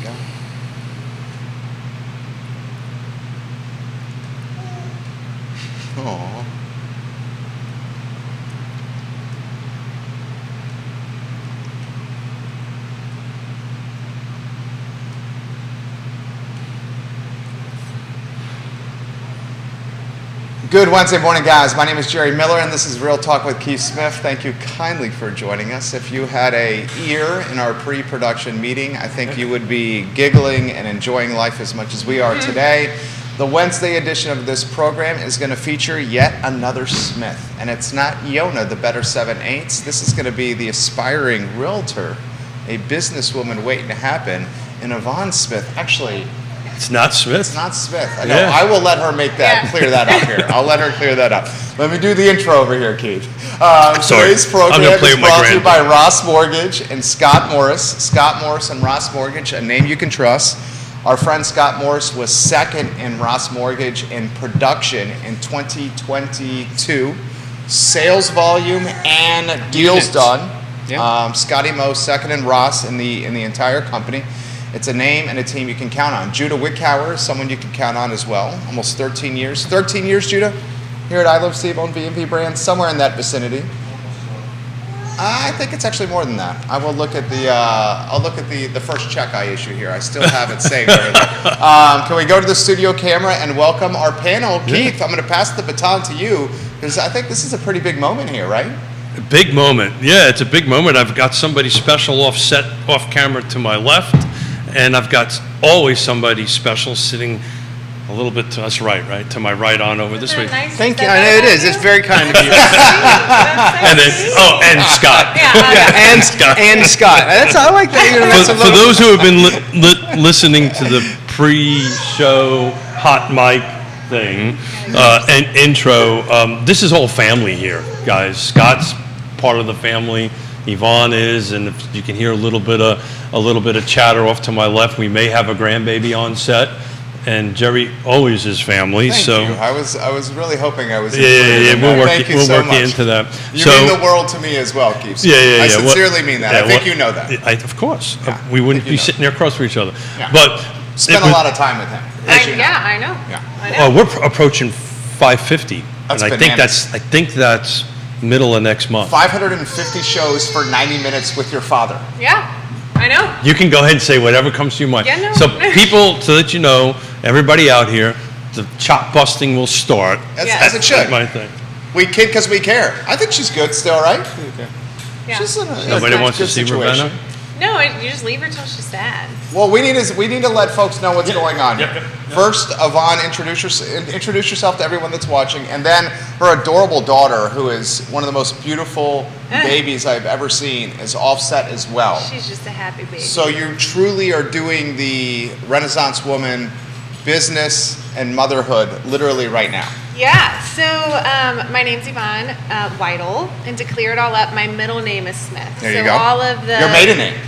go. Aww. Good Wednesday morning, guys. My name is Jerry Miller, and this is Real Talk with Keith Smith. Thank you kindly for joining us. If you had an ear in our pre-production meeting, I think you would be giggling and enjoying life as much as we are today. The Wednesday edition of this program is going to feature yet another Smith, and it's not Yonna, the better 7/8. This is going to be the aspiring realtor, a businesswoman waiting to happen, and Yvonne Smith. Actually, it's not Smith. It's not Smith. I know. Yeah. I will let her clear that up here. I'll let her clear that up. Let me do the intro over here, Keith. Today's program is brought to you by Ross Mortgage and Scott Morris. Scott Morris and Ross Mortgage, a name you can trust. Our friend Scott Morris was second in Ross Mortgage in production in 2022. Sales volume and deals done. Yeah. Scotty Moe second in Ross in the entire company. It's a name and a team you can count on. Judah Wickower is someone you can count on as well. Almost 13 years. 13 years, Judah? Here at I Love CVille V&V brand, somewhere in that vicinity. I think it's actually more than that. I will look at the first check I issue here. I still have it saved. Can we go to the studio camera and welcome our panel? Keith, I'm going to pass the baton to you because I think this is a pretty big moment here, right? A big moment. Yeah, it's a big moment. I've got somebody special off camera to my left. And I've got always somebody special sitting a little bit to us right, to my right on over this way. Nice. Thank you. I know it is. It's very kind of you. And then, and Scott. And Scott. I like that. For those who have been listening to the pre-show hot mic thing and intro, this is all family here, guys. Scott's part of the family. Yvonne is, and if you can hear a little bit of chatter off to my left, we may have a grandbaby on set, and Jerry always is family. Thank you. I was really hoping I was. Yeah. We'll work into that. You mean the world to me as well, Keith. Yeah. I sincerely mean that. I think you know that. Of course. Yeah, we wouldn't be sitting there across from each other. Yeah. But spent a lot of time with him. I know. Yeah. We're approaching 550, and I think that's middle of next month. 550 shows for 90 minutes with your father. Yeah, I know. You can go ahead and say whatever comes to your mind. Yeah, no. So people, so that you know, everybody out here, the chop busting will start. As it should. That's my thing. We kid because we care. I think she's good still, right? Yeah. She's in Nobody wants to see situation. Ravenna? No, you just leave her till she's sad. Well, we need to let folks know what's going on here. First, Yvonne, introduce yourself to everyone that's watching, and then her adorable daughter, who is one of the most beautiful babies I've ever seen, is offset as well. She's just a happy baby. So you truly are doing the Renaissance woman business and motherhood literally right now. Yeah, so my name's Yvonne Wiedle, and to clear it all up, my middle name is Smith. There you go. All of the your maiden name.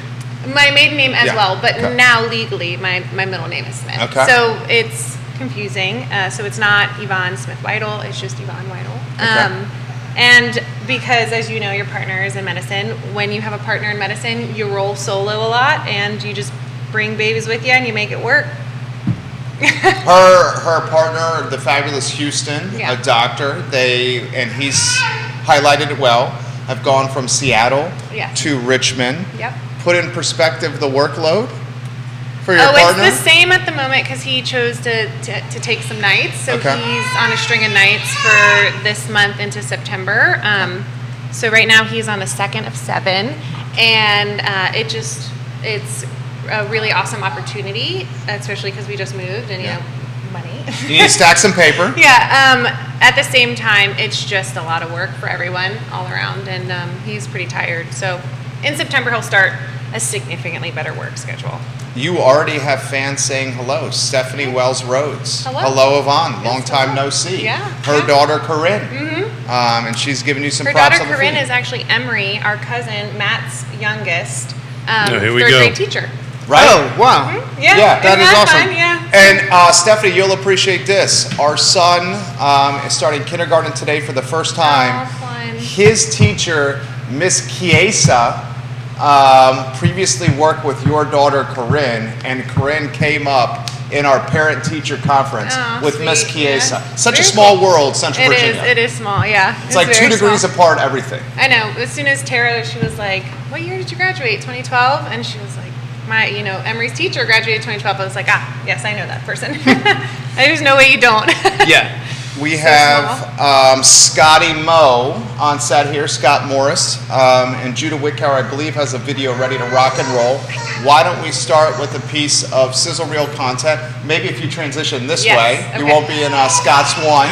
My maiden name as well, but now legally my middle name is Smith. Okay. So it's confusing. So it's not Yvonne Smith Wiedle, it's just Yvonne Wiedle. Okay. And because, as you know, your partner is in medicine, when you have a partner in medicine, you roll solo a lot, and you just bring babies with you and you make it work. Her partner, the fabulous Houston, a doctor, and he's highlighted it well, have gone from Seattle to Richmond. Yep. Put in perspective the workload for your partner? It's the same at the moment because he chose to take some nights. So he's on a string of nights for this month into September. So right now he's on the 2nd of 7. And it's a really awesome opportunity, especially because we just moved and, you know, money. You need to stack some paper. At the same time, it's just a lot of work for everyone all around, and he's pretty tired. So in September, he'll start a significantly better work schedule. You already have fans saying hello. Stephanie Wells Rhodes. Hello, Yvonne. Long time no see. Yeah. Her daughter, Corinne. Mm-hmm. And she's giving you some Her props daughter, on the Corinne, feed. is actually Emery, our cousin, Matt's youngest, here we third go. grade teacher. Right? Oh, wow. Mm-hmm. Yeah, that is awesome. Fun? Yeah. And Stephanie, you'll appreciate this. Our son is starting kindergarten today for the first time. Oh, fun. His teacher, Miss Chiesa, previously worked with your daughter, Corinne, and Corinne came up in our parent-teacher conference with Miss Chiesa. Yeah. Such Very a small cool. world, Central Virginia. It is small, yeah. It's like 2 degrees apart, everything. I know. As soon as Tara, she was like, what year did you graduate? 2012? And she was like, Emery's teacher graduated 2012. I was like, yes, I know that person. There's no way you don't. Yeah. We have Scotty Moe on set here, Scott Morris, and Judah Whitcower, I believe, has a video ready to rock and roll. Why don't we start with a piece of sizzle reel content? Maybe if you transition this way, you won't be in Scott's one.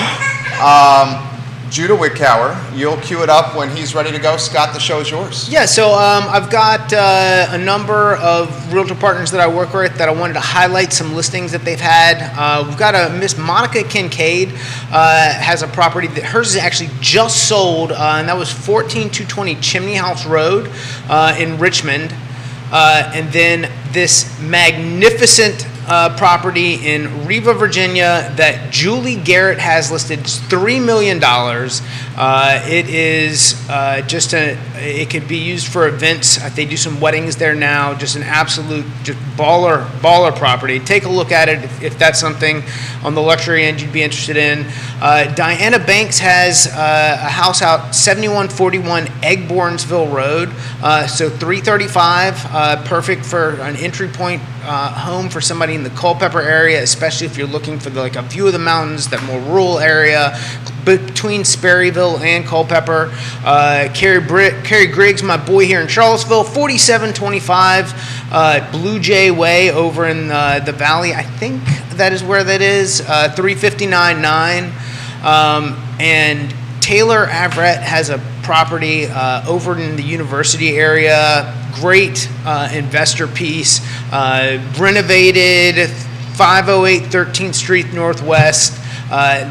Judah Whitcower, you'll cue it up when he's ready to go. Scott, the show is yours. Yeah, so I've got a number of realtor partners that I work with that I wanted to highlight some listings that they've had. We've got a Miss Monica Kincaid has a property that hers is actually just sold, and that was 14220 Chimney House Road in Richmond. And then this magnificent property in Riva, Virginia that Julie Garrett has listed $3 million. It is it could be used for events. They do some weddings there now. Just an absolute baller property. Take a look at it if that's something on the luxury end you'd be interested in. Diana Banks has a house out 7141 Eggbornsville Road. So 335, perfect for an entry point home for somebody in the Culpeper area, especially if you're looking for a view of the mountains, that more rural area between Sperryville and Culpeper. Kerry Griggs, my boy here in Charlottesville, 4725 Blue Jay Way over in the valley. I think that is where that is, 359.9. And Taylor Averett has a property over in the university area. Great investor piece, renovated, 508 13th Street Northwest,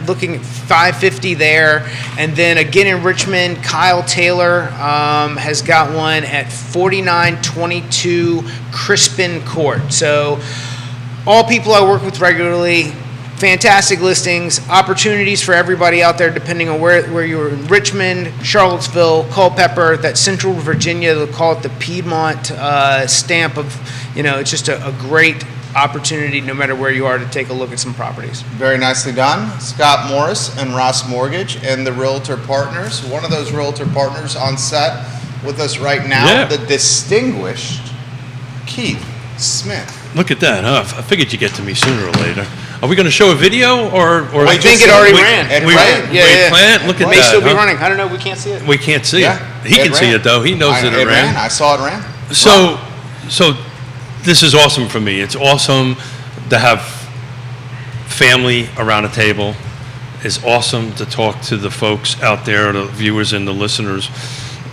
looking at 550 there. And then again in Richmond, Kyle Taylor has got one at 4922 Crispin Court. So all people I work with regularly. Fantastic listings, opportunities for everybody out there, depending on where you're in Richmond, Charlottesville, Culpeper, that Central Virginia, they'll call it the Piedmont stamp of, it's just a great opportunity no matter where you are to take a look at some properties. Very nicely done. Scott Morris and Ross Mortgage and the Realtor Partners. One of those Realtor Partners on set with us right now, the distinguished Keith Smith. Look at that, huh? I figured you'd get to me sooner or later. Are we going to show a video or I think it already ran. It ran. Yeah. Look at that. It may still be running. I don't know. We can't see it. We can't see it. He can see it though. He knows that it ran. I saw it ran. So this is awesome for me. It's awesome to have family around a table. It's awesome to talk to the folks out there, the viewers and the listeners.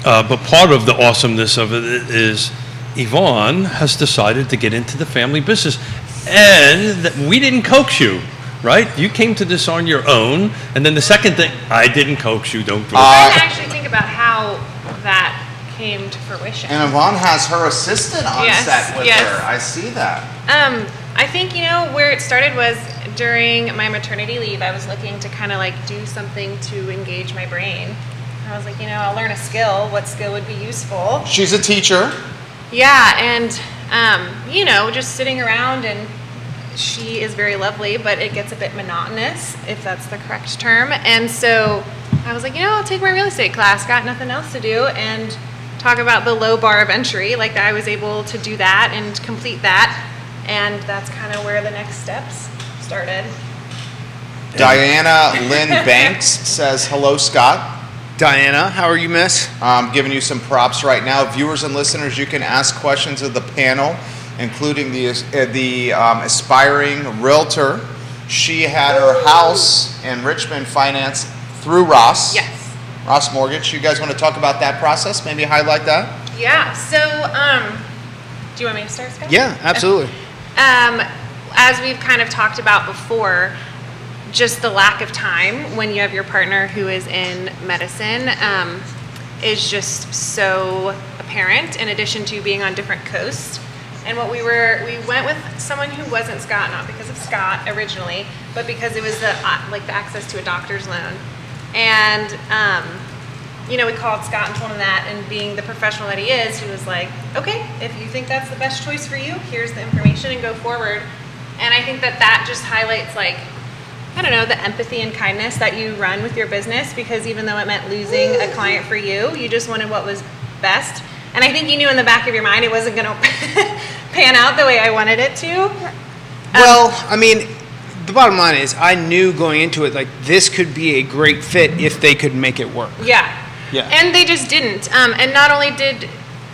But part of the awesomeness of it is Yvonne has decided to get into the family business. And we didn't coax you, right? You came to this on your own. And then the second thing, I didn't coax you, don't do it. I didn't actually think about how that came to fruition. And Yvonne has her assistant on set with her. I see that. I think, where it started was during my maternity leave, I was looking to kind of do something to engage my brain. I was like, I'll learn a skill. What skill would be useful? She's a teacher. Yeah, and just sitting around, and she is very lovely, but it gets a bit monotonous, if that's the correct term. And so I was like, I'll take my real estate class, got nothing else to do, and talk about the low bar of entry. I was able to do that and complete that, and that's kind of where the next steps started. Diana Lynn Banks says, hello, Scott. Diana, how are you, miss? I'm giving you some props right now. Viewers and listeners, you can ask questions of the panel, including the aspiring realtor. She had her house in Richmond financed through Ross. Yes. Ross Mortgage. You guys want to talk about that process? Maybe highlight that? Yeah. So, do you want me to start, Scott? Yeah, absolutely. As we've kind of talked about before, just the lack of time when you have your partner who is in medicine is just so apparent, in addition to being on different coasts. And we went with someone who wasn't Scott, not because of Scott originally, but because it was the access to a doctor's loan. And we called Scott and told him that, and being the professional that he is, he was like, okay, if you think that's the best choice for you, here's the information and go forward. And I think that just highlights, like, I don't know, the empathy and kindness that you run with your business, because even though it meant losing a client for you, you just wanted what was best. And I think you knew in the back of your mind it wasn't going to pan out the way I wanted it to. Well, I mean, the bottom line is I knew going into it, like, this could be a great fit if they could make it work. Yeah. Yeah. And they just didn't. And not only did,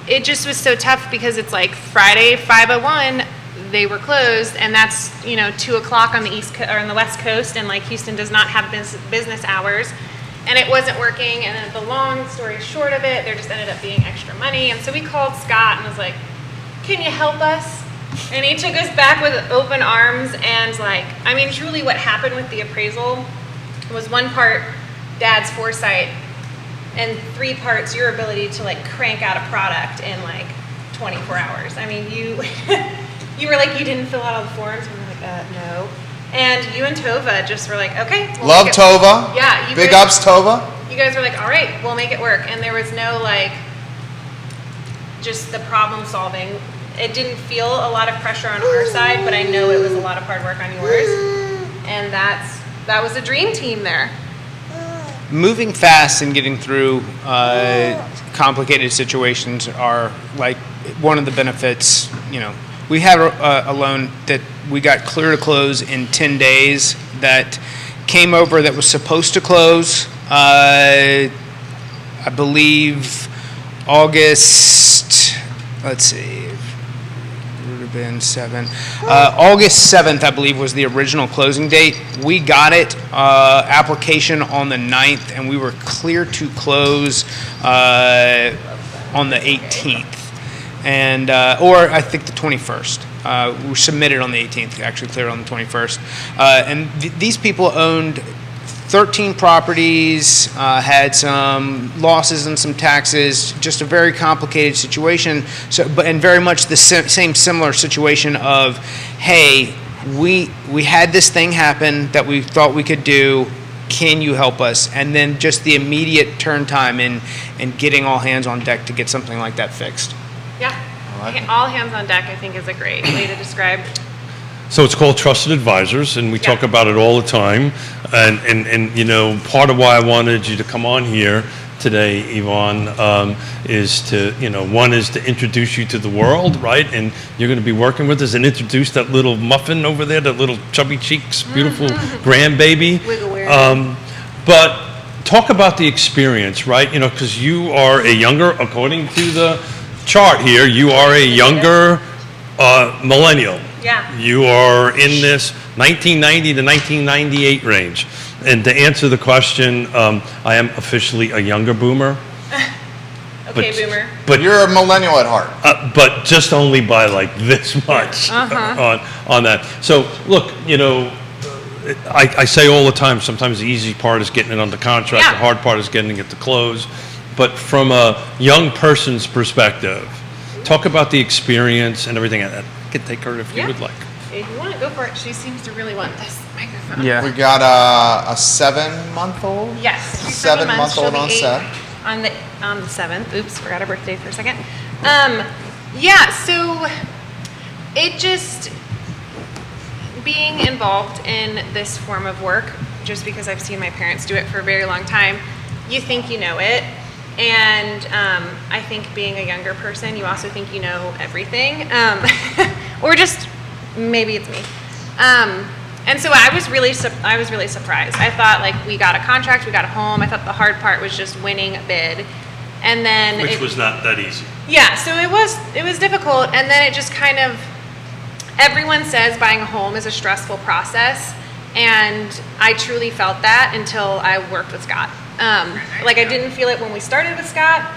it just was so tough because it's like Friday, 5:01, they were closed, and that's, 2:00 on the East Coast, or on the West Coast, and like Houston does not have business hours, and it wasn't working. And then the long story short of it, there just ended up being extra money. And so we called Scott and was like, can you help us? And he took us back with open arms, and like, I mean, truly what happened with the appraisal was one part Dad's foresight, and 3 parts your ability to like crank out a product in like 24 hours. I mean, you were like, you didn't fill out all the forms, and we're like, no. And you and Tova just were like, okay. Love Tova. Yeah. Big ups, Tova. You guys were like, all right, we'll make it work. And there was no like, just the problem solving. It didn't feel a lot of pressure on our side, but I know it was a lot of hard work on yours. And that was a dream team there. Moving fast and getting through complicated situations are like one of the benefits. We had a loan that we got clear to close in 10 days that came over that was supposed to close, I believe, August, let's see, it would have been 7. August 7th, I believe, was the original closing date. We got it, application on the 9th, and we were clear to close on the 18th. And or I think the 21st. We submitted on the 18th, actually cleared on the 21st. And these people owned 13 properties, had some losses and some taxes, just a very complicated situation. And very much the same similar situation of, hey, we had this thing happen that we thought we could do. Can you help us? And then just the immediate turn time and getting all hands on deck to get something like that fixed. Yeah. All hands on deck, I think, is a great way to describe. So it's called Trusted Advisors, and we talk about it all the time. And part of why I wanted you to come on here today, Yvonne, is to, one is to introduce you to the world, right? And you're going to be working with us and introduce that little muffin over there, that little chubby cheeks, beautiful grandbaby. But talk about the experience, right? Because you are a younger, according to the chart here, you are a younger millennial. Yeah. You are in this 1990 to 1998 range. And to answer the question, I am officially a younger boomer. Okay, boomer. But you're a millennial at heart. But just only by like this much on that. So look, I say all the time, sometimes the easy part is getting it under contract. Yeah. The hard part is getting it to close. But from a young person's perspective, talk about the experience and everything. I can take her if you would like. If you want to go for it, she seems to really want this microphone. Yeah. We got a 7-month-old. Yes. 7-month-old on set. On the 7th. Oops, forgot her birthday for a second. So it just, being involved in this form of work, just because I've seen my parents do it for a very long time, you think you know it. And I think being a younger person, you also think you know everything. Or just, maybe it's me. And so I was really surprised. I thought, like, we got a contract, we got a home. I thought the hard part was just winning a bid. And then Which was not that easy. Yeah, so it was difficult. And then it just kind of, everyone says buying a home is a stressful process. And I truly felt that until I worked with Scott. I didn't feel it when we started with Scott.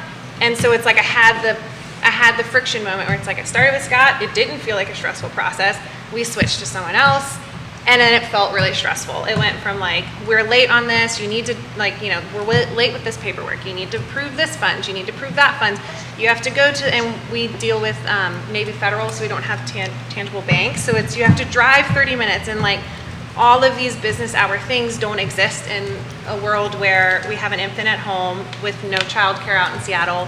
And so it's like I had the friction moment where it's like I started with Scott, it didn't feel like a stressful process. We switched to someone else, and then it felt really stressful. It went from like, we're late on this, you need to we're late with this paperwork, you need to prove this fund, you need to prove that fund. You have to go to, and we deal with Navy Federal, so we don't have tangible banks, so it's, you have to drive 30 minutes and like all of these business hour things don't exist in a world where we have an infant at home with no childcare out in Seattle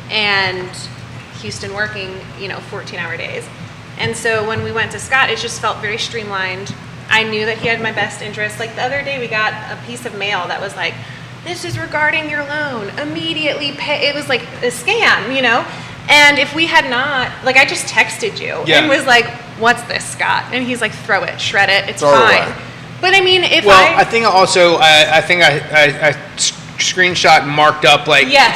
and Houston working, 14-hour days. And so when we went to Scott, it just felt very streamlined. I knew that he had my best interest. Like the other day, we got a piece of mail that was like, this is regarding your loan, immediately pay. It was like a scam, And if we had not, like I just texted you and was like, what's this, Scott? And he's like, throw it, shred it, it's fine. But I mean, I think also, I screenshot and marked up,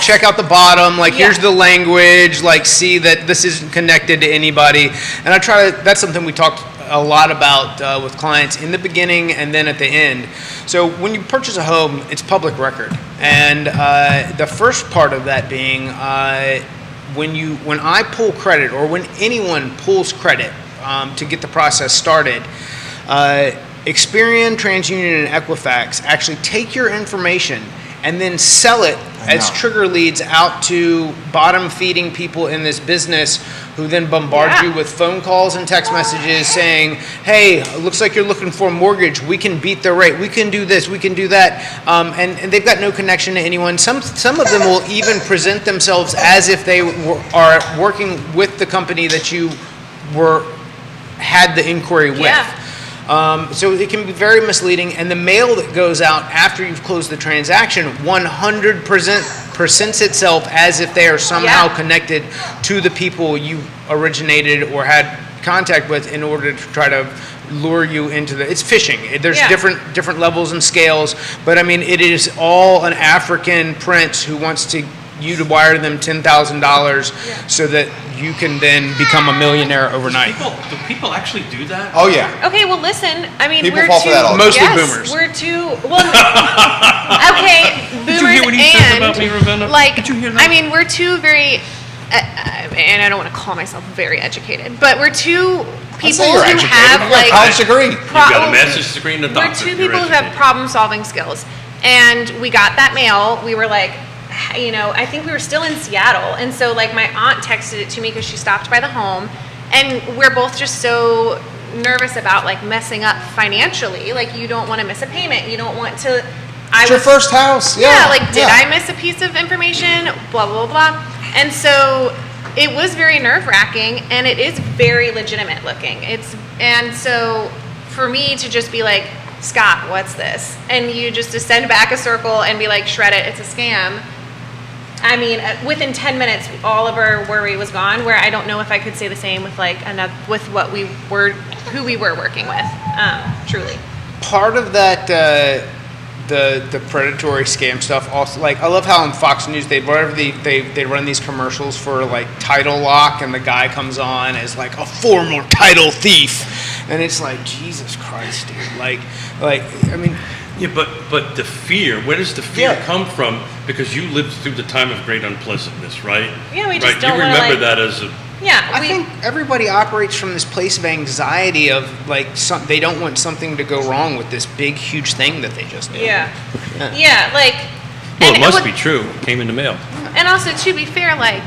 check out the bottom, here's the language, see that this isn't connected to anybody. And that's something we talked a lot about with clients in the beginning and then at the end. So when you purchase a home, it's public record. And the first part of that being, when I pull credit or when anyone pulls credit to get the process started, Experian, TransUnion, and Equifax actually take your information and then sell it as trigger leads out to bottom-feeding people in this business who then bombard you with phone calls and text messages saying, hey, looks like you're looking for a mortgage. We can beat the rate. We can do this. We can do that. And they've got no connection to anyone. Some of them will even present themselves as if they are working with the company that you had the inquiry with. Yeah. So it can be very misleading, and the mail that goes out after you've closed the transaction 100% presents itself as if they are somehow connected to the people you originated or had contact with in order to try to lure you into it's phishing. There's different levels and scales, but I mean it is all an African prince who wants you to wire them $10,000 so that you can then become a millionaire overnight. Do people actually do that? Oh yeah. Okay, well listen, I mean people we're fall for that all the mostly time. boomers. We're okay, boomers. Did you hear what he said about me, Ravenna? Did you hear that? I mean, we're two very and I don't want to call myself very educated, but we're two people who have a college degree. You've got a master's degree and a doctorate. We're two people who have problem-solving skills, and we got that mail. We were like, I think we were still in Seattle, and so my aunt texted it to me because she stopped by the home, and we're both just so nervous about messing up financially. You don't want to miss a payment. You don't want to. It's your first house. Did I miss a piece of information? Blah blah blah. And so it was very nerve-wracking, and it is very legitimate looking. And so for me to just be like, Scott, what's this? And you just to send back a circle and be like, shred it, it's a scam. I mean, within 10 minutes, all of our worry was gone. Where I don't know if I could say the same with who we were working with. Truly, part of that the predatory scam stuff. Also, I love how on Fox News they run these commercials for title lock, and the guy comes on as a former title thief, and it's Jesus Christ, dude. I mean. Yeah, but the fear, where does the fear come from? Because you lived through the time of great unpleasantness, right? Yeah, we just don't you remember that as a... Yeah, I think everybody operates from this place of anxiety of they don't want something to go wrong with this big, huge thing that they just did. Yeah. Well, it must be true. It came in the mail. And also, to be fair, my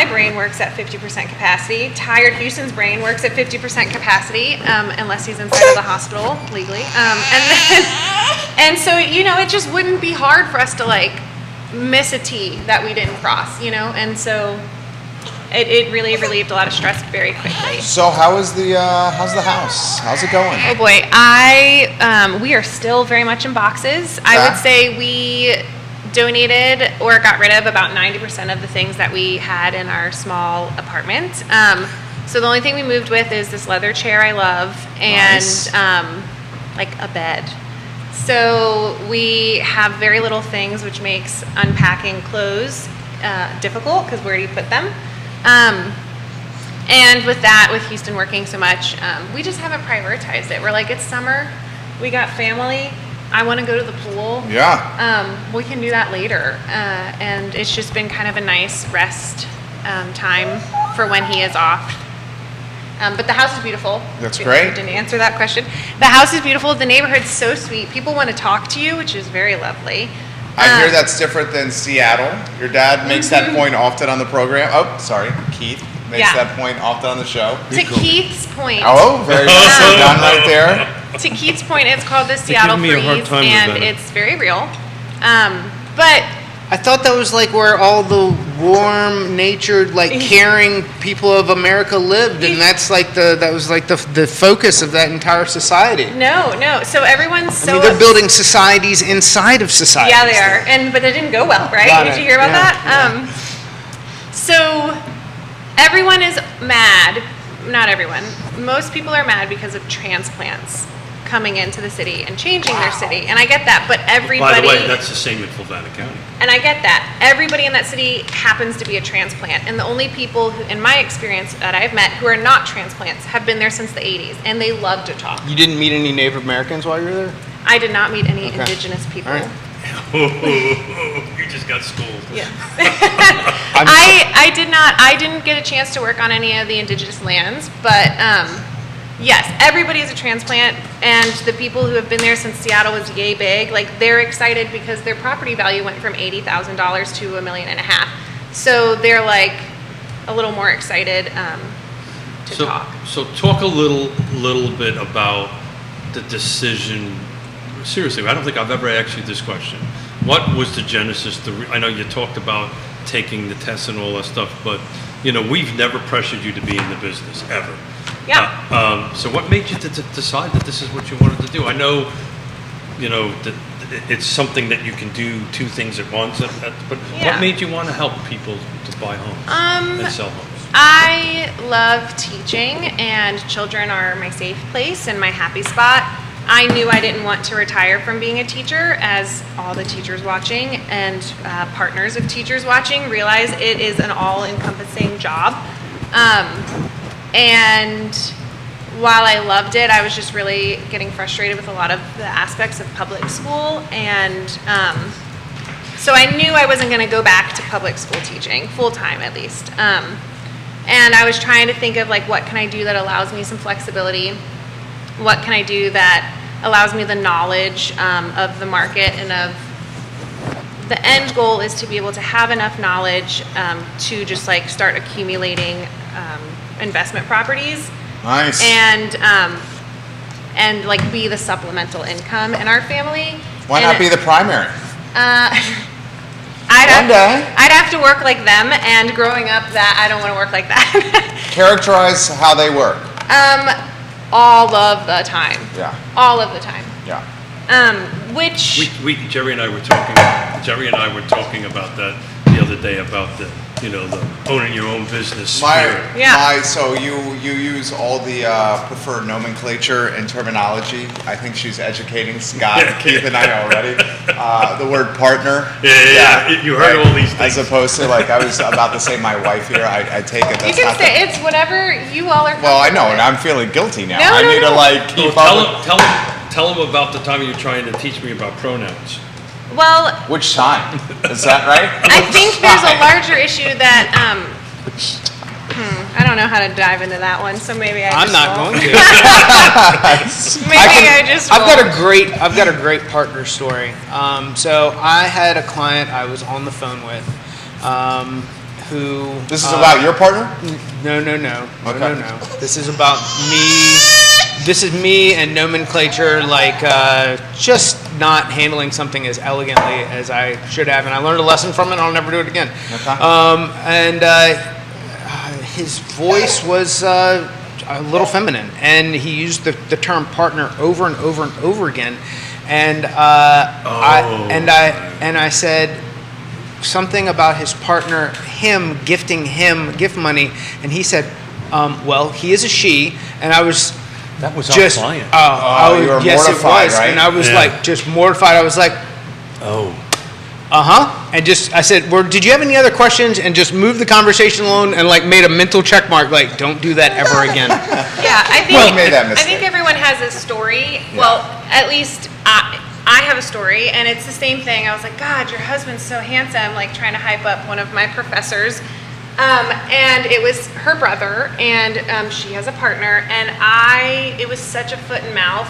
brain works at 50% capacity. Tired Houston's brain works at 50% capacity, unless he's inside of the hospital legally. And so it just wouldn't be hard for us to miss a T that we didn't cross, And so it really relieved a lot of stress very quickly. So how's the house? How's it going? Oh boy, we are still very much in boxes. I would say we donated or got rid of about 90% of the things that we had in our small apartment. So the only thing we moved with is this leather chair I love and a bed. So we have very little things, which makes unpacking clothes difficult because where do you put them? And with Houston working so much, we just haven't prioritized it. We're it's summer, we got family. I want to go to the pool. Yeah. We can do that later. And it's just been kind of a nice rest time for when he is off. But the house is beautiful. That's great. I didn't answer that question. The house is beautiful. The neighborhood's so sweet. People want to talk to you, which is very lovely. I hear that's different than Seattle. Your dad makes that point often on the program. Oh, sorry, Keith makes that point often on the show. To Keith's point. Oh, very nicely done right there. to Keith's point, it's called the Seattle me a hard Freeze, time with and that. it's very real. But I thought that was like where all the warm-natured, like caring people of America lived, and that was the focus of that entire society. no. So everyone's so. I mean, they're building societies inside of societies. Yeah, they are, but that didn't go well, right? Got Did it. you hear about Yeah. that? So everyone is mad. Not everyone. Most people are mad because of transplants coming into the city and changing their city, and I get that. But everybody. By the way, that's the same in Fulton County. And I get that. Everybody in that city happens to be a transplant. And the only people, who, in my experience, that I've met who are not transplants have been there since the 80s. And they love to talk. You didn't meet any Native Americans while you were there? I did not meet any Okay. indigenous people. All right. You just got schooled. Yeah. I didn't get a chance to work on any of the indigenous lands, but yes, everybody is a transplant, and the people who have been there since Seattle was yay big, like they're excited because their property value went from $80,000 to $1.5 million. So they're like a little more excited to talk. So talk a little bit about the decision. Seriously, I don't think I've ever asked you this question. What was the genesis? I know you talked about taking the tests and all that stuff, but we've never pressured you to be in the business ever. Yeah. So what made you decide that this is what you wanted to do? I know, that it's something that you can do two things at once, but Yeah. what made you want to help people to buy homes and sell homes? I love teaching, and children are my safe place and my happy spot. I knew I didn't want to retire from being a teacher, as all the teachers watching and partners of teachers watching realize it is an all-encompassing job. And while I loved it, I was just really getting frustrated with a lot of the aspects of public school. And so I knew I wasn't going to go back to public school teaching, full-time at least. And I was trying to think of what can I do that allows me some flexibility? What can I do that allows me the knowledge of the market, and of the end goal is to be able to have enough knowledge to just start accumulating investment properties. Nice. And be the supplemental income in our family. Why not be the primary? I'd have to work like them, and growing up, that I don't want to work like that. Characterize how they work. All of the time. Yeah. All of the time. Yeah. Which Jerry and I were talking about that the other day, about the owning your own business spirit. So you use all the preferred nomenclature and terminology. I think she's educating Scott, Keith, and I already. The word partner. Yeah. You heard all these things. As opposed to I was about to say my wife here. I take it. That's you can say it's whatever you all are. Well, I know, and I'm feeling guilty now. No, I need Oh, to keep up. tell them about the time you were trying to teach me about pronouns. Well, Which time? Is that right? I think there's a larger issue that I don't know how to dive into that one, so maybe I'm not going to. I've got a great partner story. So I had a client I was on the phone with, who. This is about your partner? No. Okay. No. This is about me. This is me and nomenclature, just not handling something as elegantly as I should have, and I learned a lesson from it. And I'll never do it again. Okay. His voice was a little feminine, and he used the term partner over and over and over again. And I said something about his partner, him gifting him gift money, and he said, well, he is a she, and I was. That was just, our client. You were yes, mortified, it was, right? and I was just mortified. I was like, and I said, well, did you have any other questions? And just moved the conversation along, and made a mental check mark, don't do that ever again. Yeah, I think You made that mistake. I think everyone has a story. Well, at least I have a story, and it's the same thing. I was like, God, your husband's so handsome, trying to hype up one of my professors. And it was her brother, and she has a partner, and it was such a foot and mouth,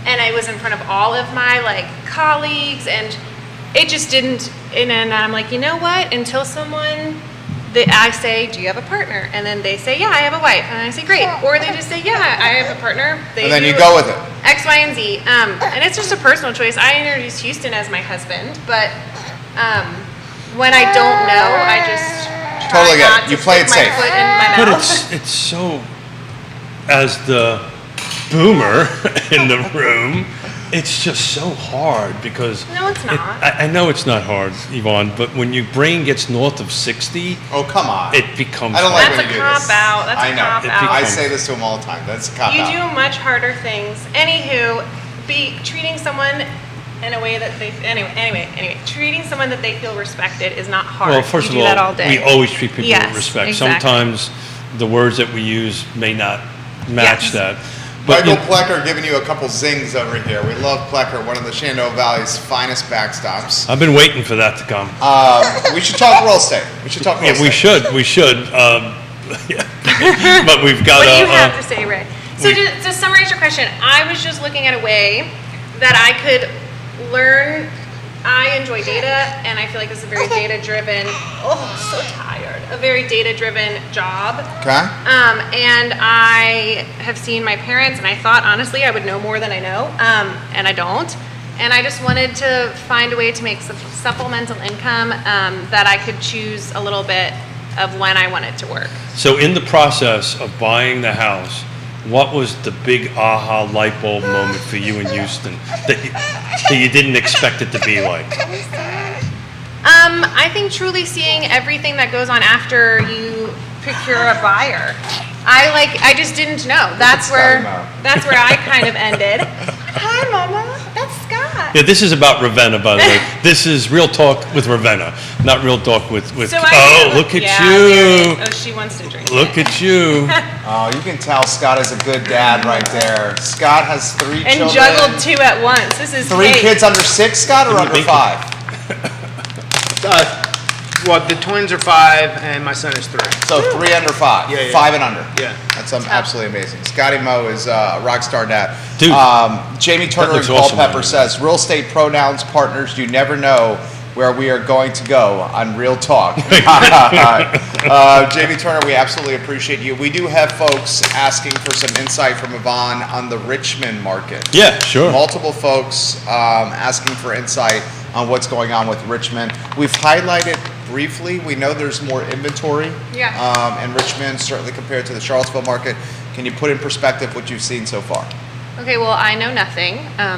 and I was in front of all of my colleagues, and it just didn't, and I'm like, you know what, until I say, do you have a partner? And then they say, yeah, I have a wife, and I say, great, or they just say, yeah, I have a partner. And then you go with it. X, Y, and Z. And it's just a personal choice. I introduced Houston as my husband, but when I don't know, I just try Totally get not it. to You play it stick my safe. foot in my But mouth. it's so, as the boomer in the room, it's just so hard because. No, it's not. I know it's not hard, Yvonne, but when your brain gets north of 60, Oh, come on. it becomes. I don't like That's when a you do cop this. out. That's I a know. cop out. I say this to him all the time. That's a cop You out. do much harder things. Anywho, be treating someone in a way that they anyway, treating someone that they feel respected is not hard. Well, first you of do that all, all day. we always treat people Yes, with respect. exactly. Sometimes the words that we use may not match Yes. that. But Michael Plecker giving you a couple zings over here. We love Plecker, one of the Shenandoah Valley's finest backstops. I've been waiting for that to come. We should talk real estate. We should talk real Yeah, estate. we should. Yeah. But we've got What do you have to say, Ray? So to summarize your question, I was just looking at a way that I could learn. I enjoy data, and I feel like this is a very data-driven, so tired, a very data-driven job. Okay. And I have seen my parents, and I thought, honestly, I would know more than I know, and I don't. And I just wanted to find a way to make some supplemental income that I could choose a little bit of when I wanted to work. So in the process of buying the house, what was the big aha light bulb moment for you in Houston that you didn't expect it to be like? I think truly seeing everything that goes on after you procure a buyer. I just didn't know. That's where I kind of ended. Hi, Mama. That's Scott. Yeah, this is about Ravenna, by the way. This is Real Talk with Ravenna, not Real Talk with So oh, look at yeah, there it you. is. Oh, she wants to drink. Look at you. Oh, you can tell Scott is a good dad right there. Scott has 3 And children. juggled 2 at once. This is 3 cake. kids under 6, Scott, or What under do you 5? Well, the twins are 5 and my son is 3. So 3 under 5. Yeah, yeah. 5 and under. Yeah. That's absolutely amazing. Scotty Moe is a rock star dad. Dude, Jamie Turner looks and awesome, Culpepper man. says, real estate pronouns partners, you never know where we are going to go on Real Talk. Jamie Turner, we absolutely appreciate you. We do have folks asking for some insight from Yvonne on the Richmond market. Yeah, sure. Multiple folks asking for insight on what's going on with Richmond. We've highlighted briefly. We know there's more inventory in Richmond, certainly compared to the Charlottesville market. Can you put in perspective what you've seen so far? Okay, well, I know nothing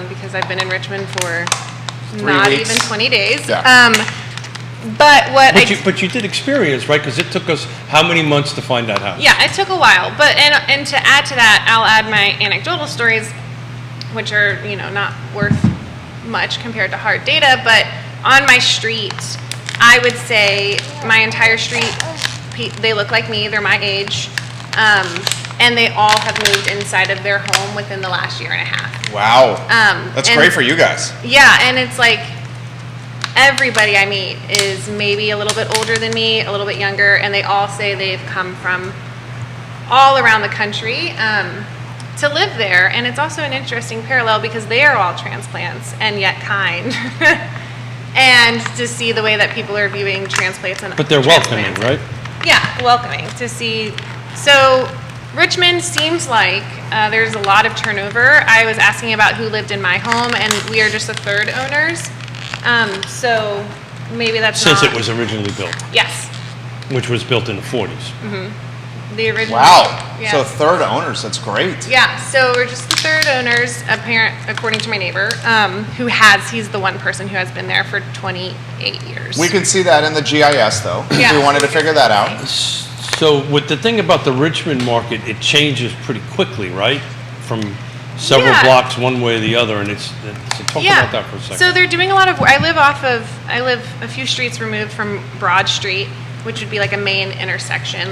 because I've been in Richmond for not weeks. even 20 days. Yeah. But you did experience, right? Because it took us how many months to find that house? yeah, it took a while. But and to add to that, I'll add my anecdotal stories, which are not worth much compared to hard data. But on my street, I would say my entire street, they look like me. They're my age. And they all have moved inside of their home within the last year and a half. Wow. That's and- great for you guys. Yeah, and it's like everybody I meet is maybe a little bit older than me, a little bit younger, and they all say they've come from all around the country to live there. And it's also an interesting parallel because they are all transplants and yet kind. And to see the way that people are viewing transplants and But they're welcoming, transplants. right? Yeah, welcoming to see. So Richmond seems like there's a lot of turnover. I was asking about who lived in my home, and we are just the 3rd owners. So maybe that's Since not. it was originally built, Yes, which was built in the 40s. the original. Wow. Yeah. So 3rd owners, that's great. Yeah, so we're just the 3rd owners, according to my neighbor, he's the one person who has been there for 28 years. We can see that in the GIS though, if Yeah. we wanted to figure that out. So with the thing about the Richmond market, it changes pretty quickly, right? From several Yeah. blocks one way or the other, and so talk about that for a second. So they're doing a lot of. I live a few streets removed from Broad Street, which would be like a main intersection,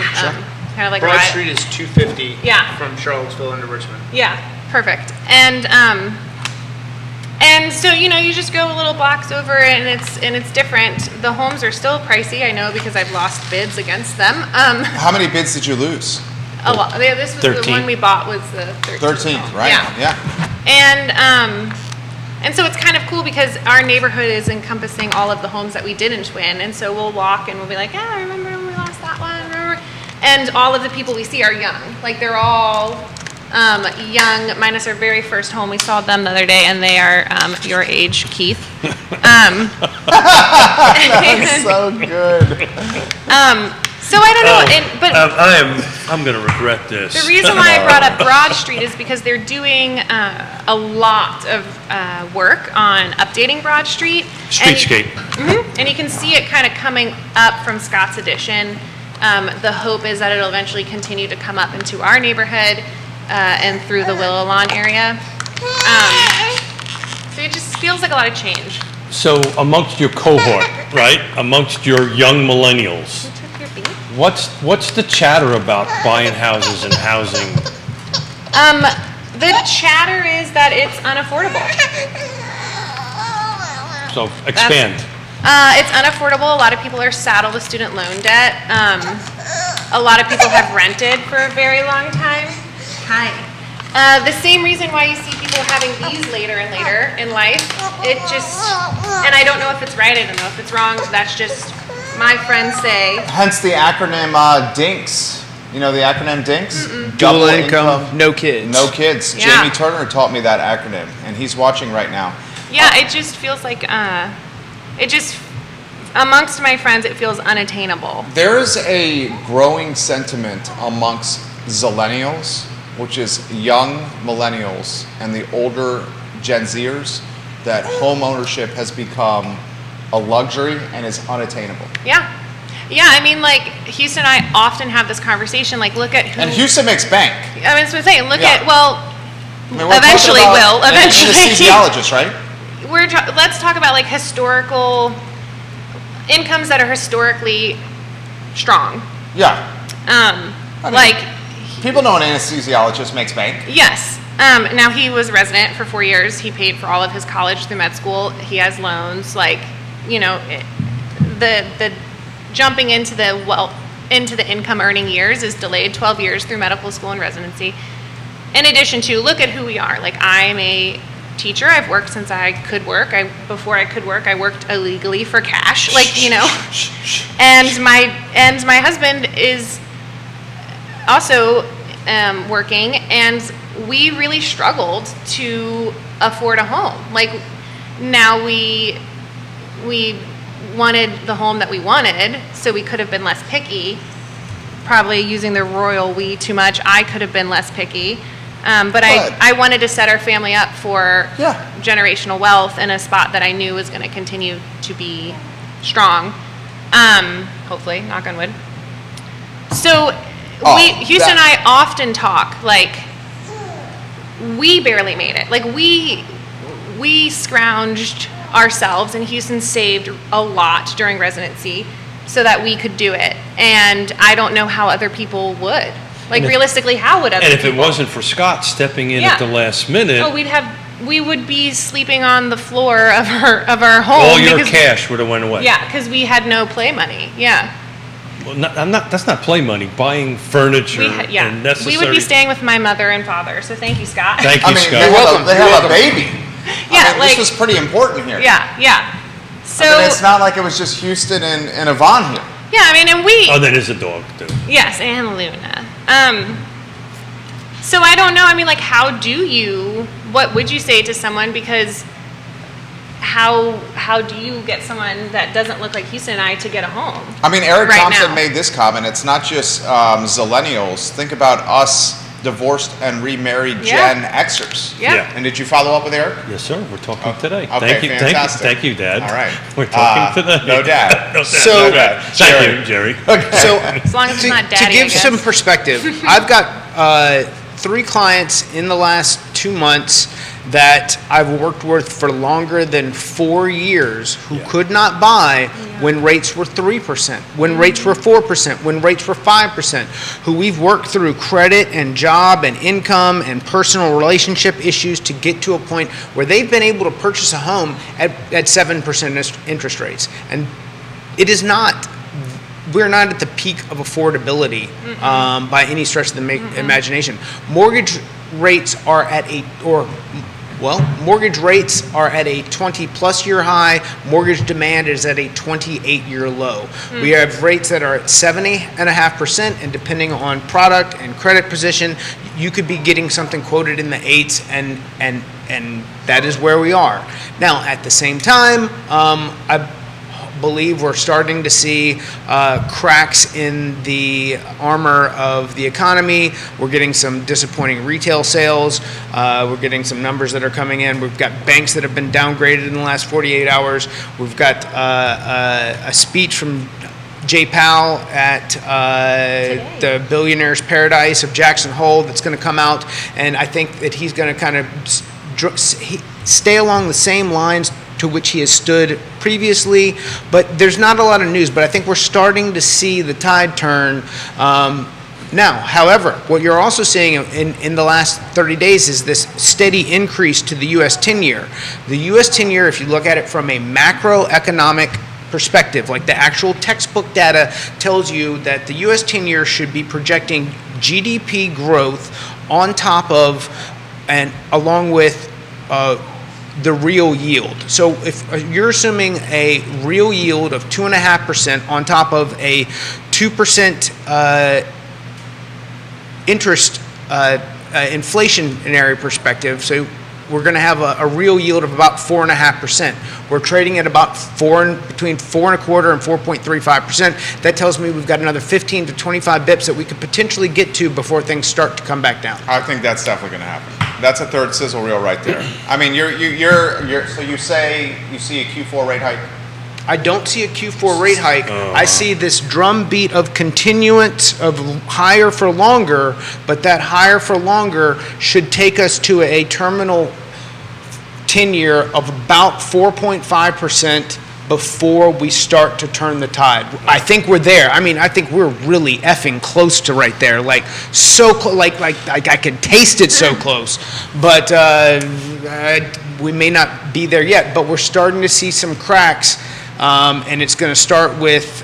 kind of like Broad right- Street is 250 Yeah. from Charlottesville into Richmond. Yeah, perfect. And so you just go a little blocks over, and it's different. The homes are still pricey, I know, because I've lost bids against them. How many bids did you lose? A lot. This was 13. the one we bought was the 13th 13th, right? Yeah. And so it's kind of cool because our neighborhood is encompassing all of the homes that we didn't win. And so we'll walk and we'll be like, yeah, I remember when we lost that one. Remember? And all of the people we see are young. Like they're all young, minus our very first home. We saw them the other day, and they are your age, Keith. That's so good. So I don't know, but I'm going to regret this. the reason why I brought up Broad Street is because they're doing a lot of work on updating Broad Street. Streetscape. And you can see it kind of coming up from Scott's Addition. The hope is that it'll eventually continue to come up into our neighborhood and through the Willow Lawn area. So it just feels like a lot of change. So amongst your cohort, right, amongst your young millennials, what's the chatter about buying houses and housing? The chatter is that it's unaffordable. So expand. It's unaffordable. A lot of people are saddled with student loan debt. A lot of people have rented for a very long time. Hi. The same reason why you see people having these later and later in life. It just, and I don't know if it's right, I don't know if it's wrong. That's just my friends say. Hence the acronym DINKS. You know the acronym DINKS? Dual income, no kids. No kids. Yeah. Jamie Turner taught me that acronym, and he's watching right now. Yeah, it just feels like, amongst my friends, it feels unattainable. There is a growing sentiment amongst Zillennials, which is young millennials and the older Gen Zers, that home ownership has become a luxury and is unattainable. Yeah. Yeah, I mean, like, Houston and I often have this conversation, like, look at who... And Houston makes bank. I mean, that's what I'm saying. Look Yeah. at, well, I mean, we're eventually talking about will. Eventually. Anesthesiologist, right? Let's talk about, like, historical incomes that are historically strong. Yeah. mean- Like, People know an anesthesiologist makes bank. yes. Now, he was a resident for 4 years. He paid for all of his college through med school. He has loans. Like, you know, the jumping into the income earning years is delayed 12 years through medical school and residency. In addition to, look at who we are. Like, I'm a teacher. I've worked since I could work. Before I could work, I worked illegally for cash. Like, you know. And my husband is also working, and we really struggled to afford a home. Like, now we wanted the home that we wanted, so we could have been less picky. Probably using the royal we too much. I could have been less picky. But I wanted to set our family up for generational wealth in a spot that I knew was going to continue to be strong. Hopefully, knock on wood. So Houston and I often talk, like, we barely made it. Like, we scrounged ourselves, and Houston saved a lot during residency so that we could do it. And I don't know how other people would. Like, realistically, how would other people? And if it wasn't for Scott stepping in at the last minute, we would be sleeping on the floor of our home. all your cash would have went away. Yeah, because we had no play money. Yeah. Well, that's not play money. Buying furniture and necessary. We would be staying with my mother and father. So thank you, Scott. Thank you, Scott. They have a baby. Yeah, this was pretty important here. Yeah. So it's not like it was just Houston and Yvonne here. Yeah, I mean, and we. Oh, that is a dog too. Yes, and Luna. So I don't know. I mean, like, what would you say to someone? Because how do you get someone that doesn't look like Houston and I to get a home? I mean, Eric right Thompson now? made this comment. It's not just Zillennials. Think about us divorced and remarried Gen Xers. Yeah. And did you follow up with Eric? Yes, sir. We're talking today. Okay, fantastic. Thank you, Dad. All right. We're talking today. No dad. So- Thank you, Jerry. So As long as it's not daddy, to I give guess. some perspective, I've got 3 clients in the last 2 months that I've worked with for longer than 4 years who could not buy when rates were 3%, when rates were 4%, when rates were 5%, who we've worked through credit and job and income and personal relationship issues to get to a point where they've been able to purchase a home at 7% interest rates. And it is not, we're not at the peak of affordability by any stretch of the imagination. Mortgage rates are at mortgage rates are at a 20-plus year high. Mortgage demand is at a 28-year low. We have rates that are at 70.5%, and depending on product and credit position, you could be getting something quoted in the 8s, and that is where we are. Now, at the same time, I believe we're starting to see cracks in the armor of the economy. We're getting some disappointing retail sales. We're getting some numbers that are coming in. We've got banks that have been downgraded in the last 48 hours. We've got a speech from Jay Powell at the Billionaire's Paradise of Jackson Hole that's going to come out, and I think that he's going to kind of stay along the same lines to which he has stood previously, but there's not a lot of news, but I think we're starting to see the tide turn now. However, what you're also seeing in the last 30 days is this steady increase to the U.S. 10-year. The U.S. 10-year, if you look at it from a macroeconomic perspective, like the actual textbook data tells you that the U.S. 10-year should be projecting GDP growth on top of and along with the real yield. So if you're assuming a real yield of 2.5% on top of a 2% interest inflationary perspective, so we're going to have a real yield of about 4.5%. We're trading at about between 4.25% and 4.35%. That tells me we've got another 15 to 25 bips that we could potentially get to before things start to come back down. I think that's definitely going to happen. That's a third sizzle reel right there. I mean, so you say you see a Q4 rate hike? I don't see a Q4 rate hike. I see this drumbeat of continuance of higher for longer, but that higher for longer should take us to a terminal 10-year of about 4.5% before we start to turn the tide. I think we're there. I mean, I think we're really effing close to right there. Like so close, like I can taste it so close. But we may not be there yet. But we're starting to see some cracks, and it's going to start with.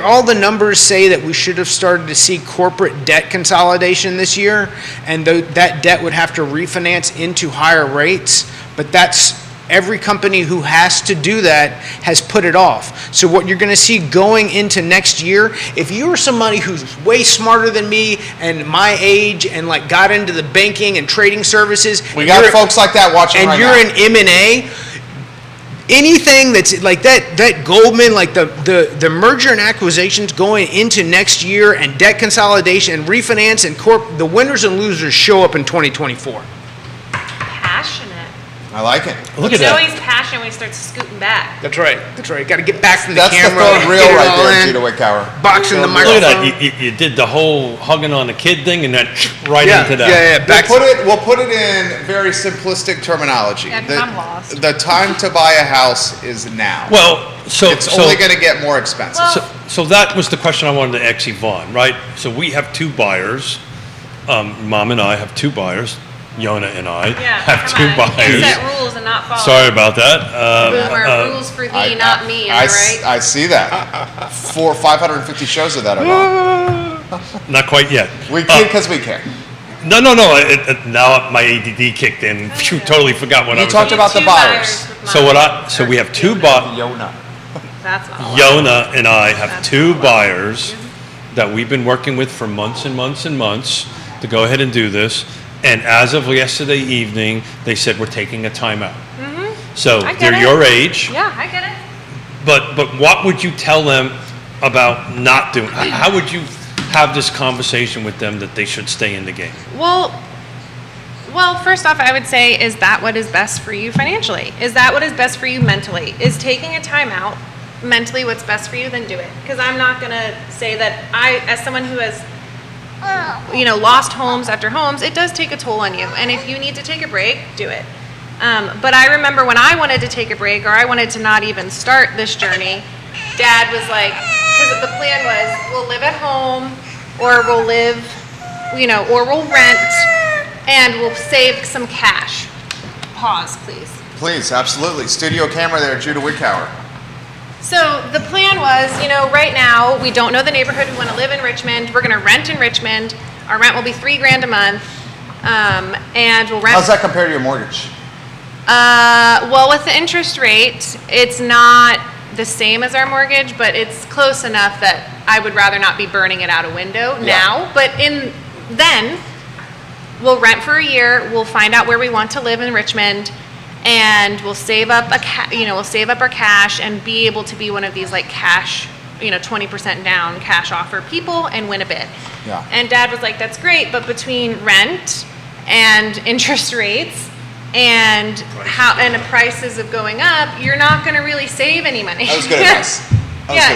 All the numbers say that we should have started to see corporate debt consolidation this year, and that debt would have to refinance into higher rates. But that's every company who has to do that has put it off. So what you're going to see going into next year, if you are somebody who's way smarter than me and my age and like got into the banking and trading services, we got folks like that watching right now. And you're an M&A. Anything that's like that Goldman, like the merger and acquisitions going into next year and debt consolidation and refinance and the winners and losers show up in 2024. Passionate. I like it. Look at that. He's always passionate when he starts scooting back. That's right. Got to get back from the That's camera. That's the third reel right there, Gina Wickower. Boxing the microphone. Look at that. You did the whole hugging on the kid thing and then right into that. Yeah. We'll put it in very simplistic terminology. Yeah, I'm lost. The time to buy a house is now. Well, it's only going to get more expensive. So that was the question I wanted to ask Yvonne, right? So we have two buyers. Mom and I have two buyers. Yonna and I have two buyers. You set rules and not follow. Sorry about that. Boomer, rules for thee, not me. Am I right? I see that. 550 shows of that, Yvonne. Not quite yet. We can because we can. No. Now my ADD kicked in. Totally forgot what I was talked about the buyers. So we have two buyers. Yonna. That's not Yonna and I have two buyers that we've been working with for months and months and months to go ahead and do this. And as of yesterday evening, they said we're taking a timeout. Mm-hmm. So they're your age. Yeah, I get it. But what would you tell them about not doing? How would you have this conversation with them that they should stay in the game? Well, first off, I would say, is that what is best for you financially? Is that what is best for you mentally? Is taking a timeout mentally what's best for you? Then do it. Because I'm not going to say that as someone who has lost homes after homes, it does take a toll on you. And if you need to take a break, do it. But I remember when I wanted to take a break, or I wanted to not even start this journey, Dad was like, because the plan was, we'll live at home, or we'll live, or we'll rent, and we'll save some cash. Pause, please. Please, absolutely. Studio camera there, Judah Wickower. So the plan was, right now, we don't know the neighborhood. We want to live in Richmond. We're going to rent in Richmond. Our rent will be $3,000 a month. And we'll rent. How's that compare to your mortgage? Well, with the interest rate, it's not the same as our mortgage, but it's close enough that I would rather not be burning it out a window now. But then we'll rent for a year. We'll find out where we want to live in Richmond, and we'll save up we'll save up our cash and be able to be one of these like cash, 20% down cash offer people and win a bid. Yeah. And Dad was like, "That's great, but between rent and interest rates and the prices of going up, you're not going to really save any money." That was good advice.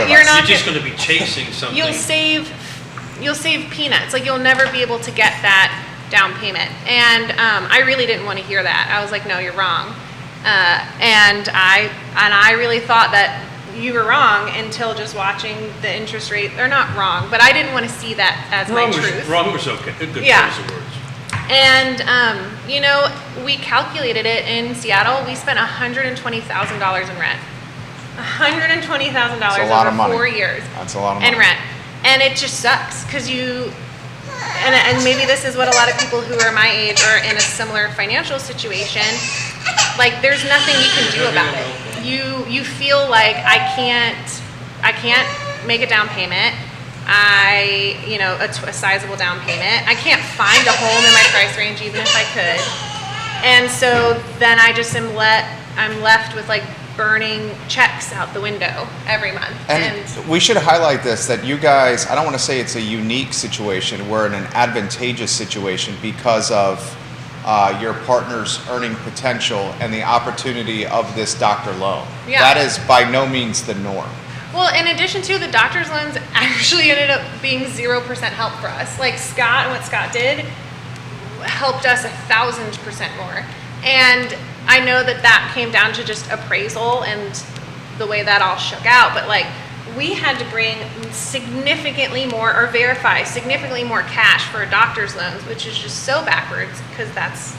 You're not. You're just going to be chasing something. You'll save peanuts. Like, you'll never be able to get that down payment. And I really didn't want to hear that. I was like, "No, you're wrong." And I really thought that you were wrong until just watching the interest rate. They're not wrong, but I didn't want to see that as my truth. Wrong was okay. A good Yeah. choice of words. And, we calculated it in Seattle. We spent $120,000 in rent. $120,000 That's a lot of over money. 4 years. That's a lot of money. In rent. And it just sucks because and maybe this is what a lot of people who are my age or in a similar financial situation, like, there's nothing you can do about it. You feel like I can't make a down payment. A sizable down payment. I can't find a home in my price range even if I could. And so then I just I'm left with like burning checks out the window every month. And we should highlight this, that you guys, I don't want to say it's a unique situation, we're in an advantageous situation because of your partner's earning potential and the opportunity of this doctor loan. Yeah. That is by no means the norm. Well, in addition to the doctor's loans actually ended up being 0% help for us. Like what Scott did helped us 1,000% more. And I know that came down to just appraisal and the way that all shook out. But like, we had to bring significantly more or verify significantly more cash for doctor's loans, which is just so backwards, because that's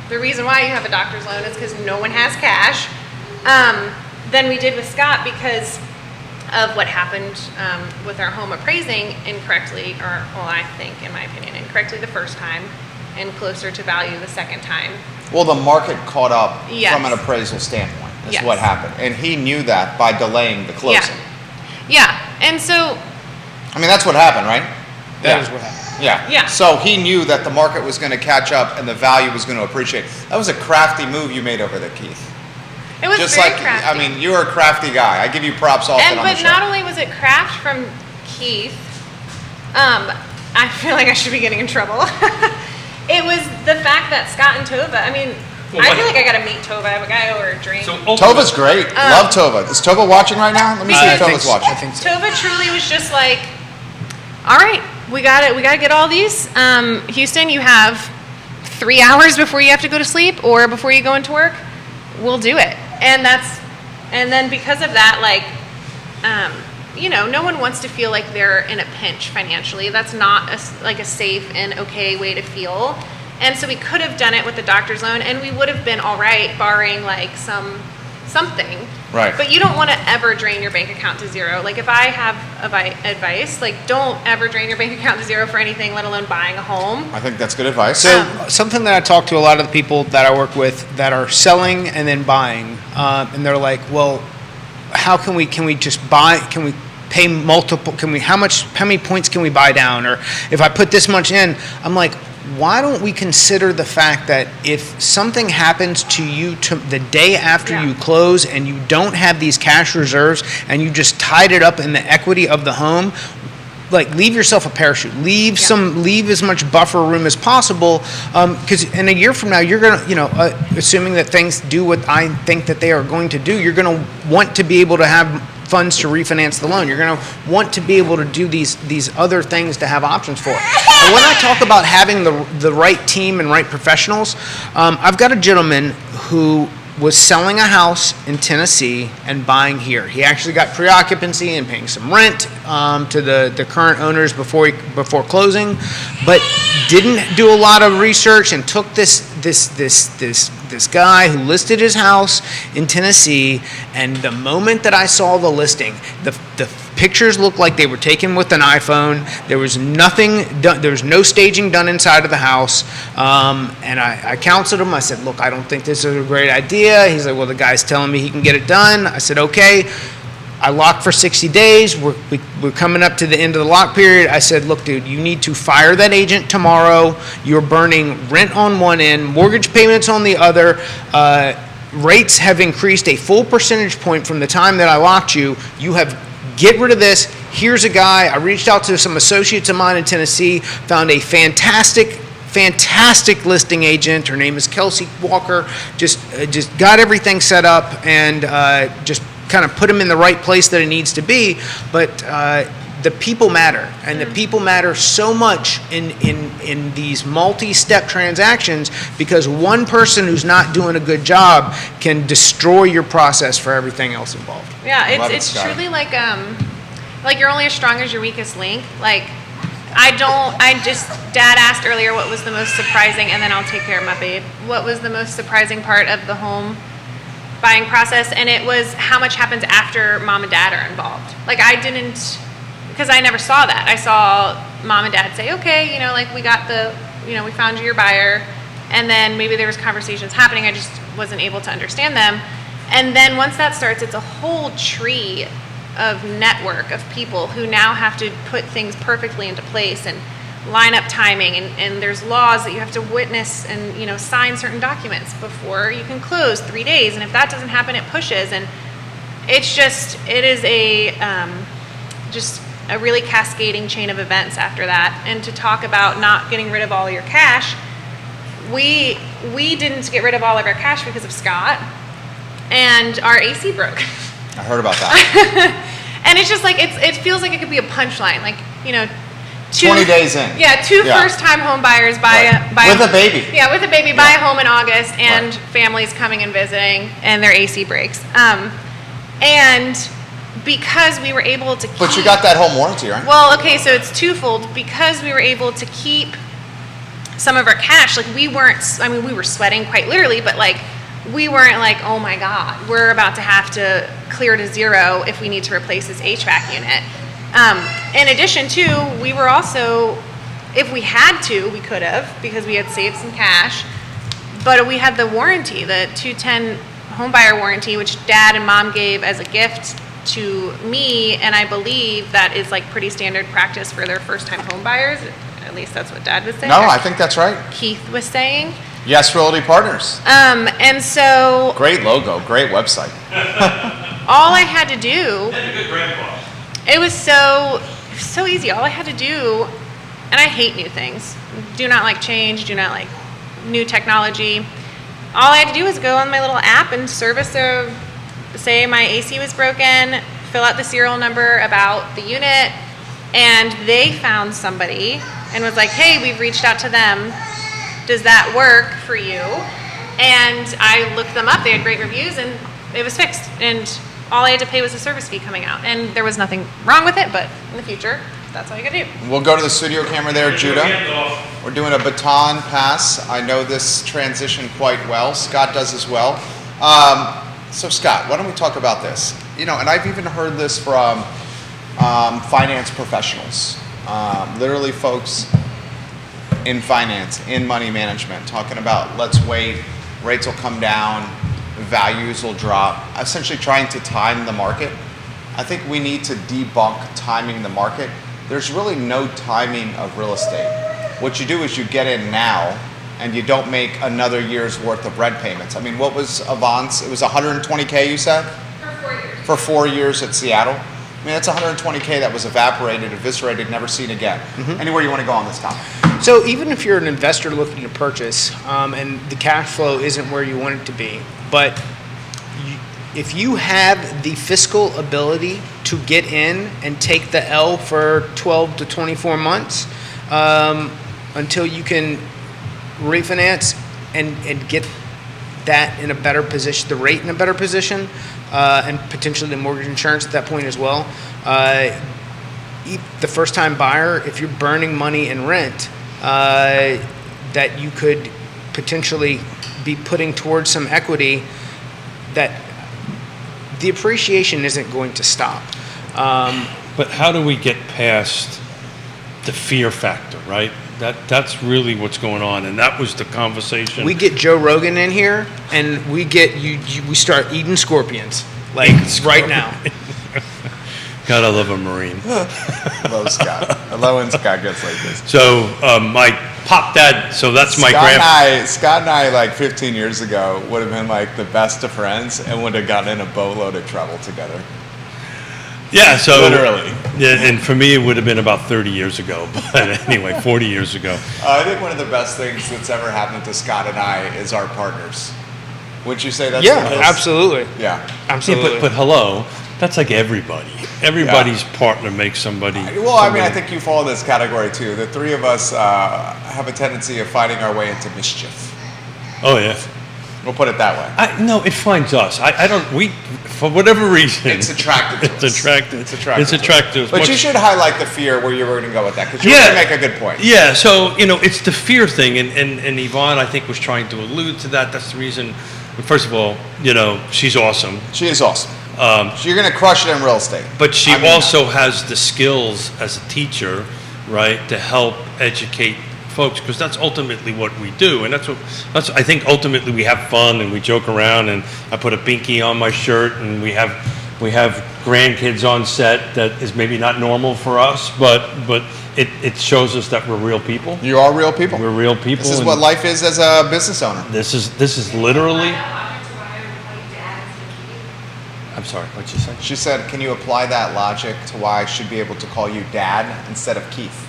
the reason why you have a doctor's loan is because no one has cash. Than we did with Scott because of what happened with our home appraising incorrectly, I think, in my opinion, incorrectly the first time and closer to value the second time. Well, the market caught up Yes. from an appraisal standpoint. That's Yes. what happened. And he knew that by delaying the closing. Yeah. And so, I mean, that's what happened, right? That is what happened. Yeah. So he knew that the market was going to catch up and the value was going to appreciate. That was a crafty move you made over there, Keith. it was Just very like, crafty. I mean, you're a crafty guy. I give you props often on the But show. not only was it craft from Keith, I feel like I should be getting in trouble. It was the fact that Scott and Tova, I mean, I feel like I gotta meet Tova. I gotta order a drink. Tova's great. Love Tova. Is Tova watching right now? Let me see if Tova's watching. I think so. Tova truly was just like, all right, we gotta get all these. Houston, you have 3 hours before you have to go to sleep or before you go into work. We'll do it. And then because of that, like, no one wants to feel like they're in a pinch financially. That's not a safe and okay way to feel. And so we could have done it with the doctor's loan, and we would have been all right, barring like something. Right. But you don't want to ever drain your bank account to zero. Like, if I have advice, like, don't ever drain your bank account to zero for anything, let alone buying a home. I think that's good advice. So something that I talk to a lot of the people that I work with that are selling and then buying, and they're like, well, how can we just buy? Can we pay multiple? How many points can we buy down? Or if I put this much in, I'm like, why don't we consider the fact that if something happens to you the day after you close and you don't have these cash reserves and you just tied it up in the equity of the home, like, leave yourself a parachute, leave as much buffer room as possible, because in a year from now you're gonna, assuming that things do what I think that they are going to do, you're gonna want to be able to have funds to refinance the loan. You're going to want to be able to do these other things to have options for. And when I talk about having the right team and right professionals, I've got a gentleman who was selling a house in Tennessee and buying here. He actually got pre-occupancy and paying some rent to the current owners before closing, but didn't do a lot of research and took this guy who listed his house in Tennessee, and the moment that I saw the listing, the pictures looked like they were taken with an iPhone. There was nothing done. There was no staging done inside of the house. And I counseled him. I said, look, I don't think this is a great idea. He's like, well, the guy's telling me he can get it done. I said, okay. I locked for 60 days. We're coming up to the end of the lock period. I said, look, dude, you need to fire that agent tomorrow. You're burning rent on one end, mortgage payments on the other. Rates have increased a full percentage point from the time that I locked you. Get rid of this. Here's a guy. I reached out to some associates of mine in Tennessee, found a fantastic listing agent. Her name is Kelsey Walker. Just got everything set up and just kind of put him in the right place that it needs to be. But the people matter, and the people matter so much in these multi-step transactions, because one person who's not doing a good job can destroy your process for everything else involved. Yeah, it's truly like you're only as strong as your weakest link. Like, Dad asked earlier what was the most surprising, and then I'll take care of my babe. What was the most surprising part of the home buying process? And it was how much happens after mom and dad are involved. Like, because I never saw that. I saw mom and dad say, okay, we found you your buyer. And then maybe there was conversations happening. I just wasn't able to understand them. And then once that starts, it's a whole tree of network of people who now have to put things perfectly into place and line up timing. And there's laws that you have to witness and, sign certain documents before you can close 3 days. And if that doesn't happen, it pushes. And it is just a really cascading chain of events after that. And to talk about not getting rid of all your cash, we didn't get rid of all of our cash because of Scott, and our AC broke. I heard about that. And it's just like, it feels like it could be a punchline, 20 days in. Yeah, two first-time home buyers buy with a baby. Yeah, with a baby, buy a home in August, and families coming and visiting, and their AC breaks. And because we were able to keep... But you got that home warranty, right? Well, okay, so it's twofold. Because we were able to keep some of our cash, we were sweating quite literally, but we weren't oh my God, we're about to have to clear to zero if we need to replace this HVAC unit. In addition to, we were also, if we had to, we could have, because we had saved some cash, but we had the warranty, the 210 homebuyer warranty, which Dad and Mom gave as a gift to me, and I believe that is pretty standard practice for their first-time home buyers. At least that's what Dad was saying. No, I think that's right. Keith was saying. Yes, Realty Partners. And so. Great logo, great website. All I had to do. That's a good grandpa. It was so easy. All I had to do, and I hate new things. Do not like change. Do not like new technology. All I had to do was go on my little app and say my AC was broken, fill out the serial number about the unit, and they found somebody and was like, hey, we've reached out to them. Does that work for you? And I looked them up. They had great reviews, and it was fixed. And all I had to pay was a service fee coming out. And there was nothing wrong with it, but in the future, that's all you gotta do. We'll go to the studio camera there, Judah. We're doing a baton pass. I know this transition quite well. Scott does as well. So Scott, why don't we talk about this? And I've even heard this from finance professionals, literally folks in finance, in money management, talking about let's wait, rates will come down, values will drop, essentially trying to time the market. I think we need to debunk timing the market. There's really no timing of real estate. What you do is you get in now, and you don't make another year's worth of rent payments. What was Yvonne's? It was $120K, you said? For 4 years. For 4 years at Seattle. That's $120K that was evaporated, eviscerated, never seen again. Mm-hmm. Anywhere you want to go on this topic? So even if you're an investor looking to purchase, and the cash flow isn't where you want it to be, but if you have the fiscal ability to get in and take the L for 12 to 24 months until you can refinance and get that in a better position, the rate in a better position, and potentially the mortgage insurance at that point as well. The first-time buyer, if you're burning money in rent, that you could potentially be putting towards some equity, that the appreciation isn't going to stop. But how do we get past the fear factor, right? That's really what's going on, and that was the conversation. We get Joe Rogan in here, and we get we start eating scorpions right now. Gotta love a Marine. Love Scott. I love when Scott gets like this. So my pop dad, so that's my Scott and I, like 15 years ago, would have been like the best of friends and would have gotten in a boatload of trouble together. Yeah, so literally. Yeah, and for me, it would have been about 30 years ago. But anyway, 40 years ago. I think one of the best things that's ever happened to Scott and I is our partners. Wouldn't you say that's Yeah, the case? absolutely. Yeah. Absolutely. Yeah, but hello, that's like everybody. Everybody's partner makes somebody. Well, I mean, I think you fall in this category too. The three of us have a tendency of finding our way into mischief. Oh yeah. We'll put it that way. No, it finds us. I don't. We, for whatever reason, It's attractive to us. It's attractive. It's attractive. It's attractive. But you should highlight the fear where you were going to go with that, because you're going to make a good point. Yeah, so, it's the fear thing, and Yvonne, I think, was trying to allude to that. That's the reason. First of all, she's awesome. She is awesome. So you're going to crush it in real estate. But she also has the skills as a teacher, right, to help educate folks, because that's ultimately what we do, and that's I think ultimately we have fun and we joke around, and I put a binky on my shirt, and we have grandkids on set that is maybe not normal for us, but it shows us that we're real people. You are real people. We're real people. This is what life is as a business owner. This is literally. I'm sorry, what'd you say? She said, can you apply that logic to why I should be able to call you Dad instead of Keith?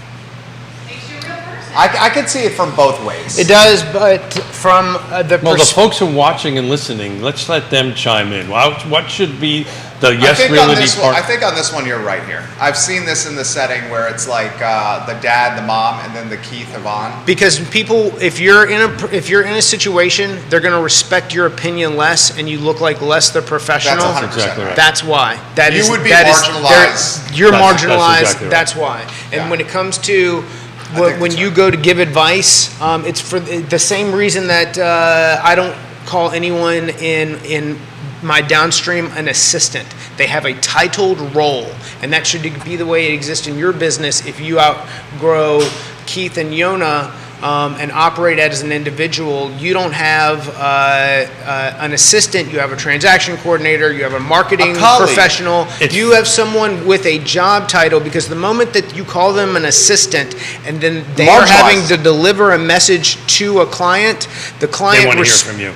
I could see it from both ways. It does, but from the folks who are watching and listening, let's let them chime in. What should be the Yes Realty part? I think on this one you're right here. I've seen this in the setting where it's like the dad, the mom, and then the Keith, Yvonne. Because people, if you're in a situation, they're going to respect your opinion less, and you look like less the professional. That's 100% exactly right. That's why. You would be marginalized. You're That's marginalized. exactly right. That's why. And Yeah. when it comes to when you go to give advice, it's for the same reason that I don't call anyone in my downstream an assistant. They have a titled role, and that should be the way it exists in your business. If you outgrow Keith and Yonna and operate as an individual, you don't have an assistant, you have a transaction coordinator, you have a marketing professional, you have someone with a job title, because the moment that you call them an assistant and then they are having to deliver a message to a client, the client They want to hear from you.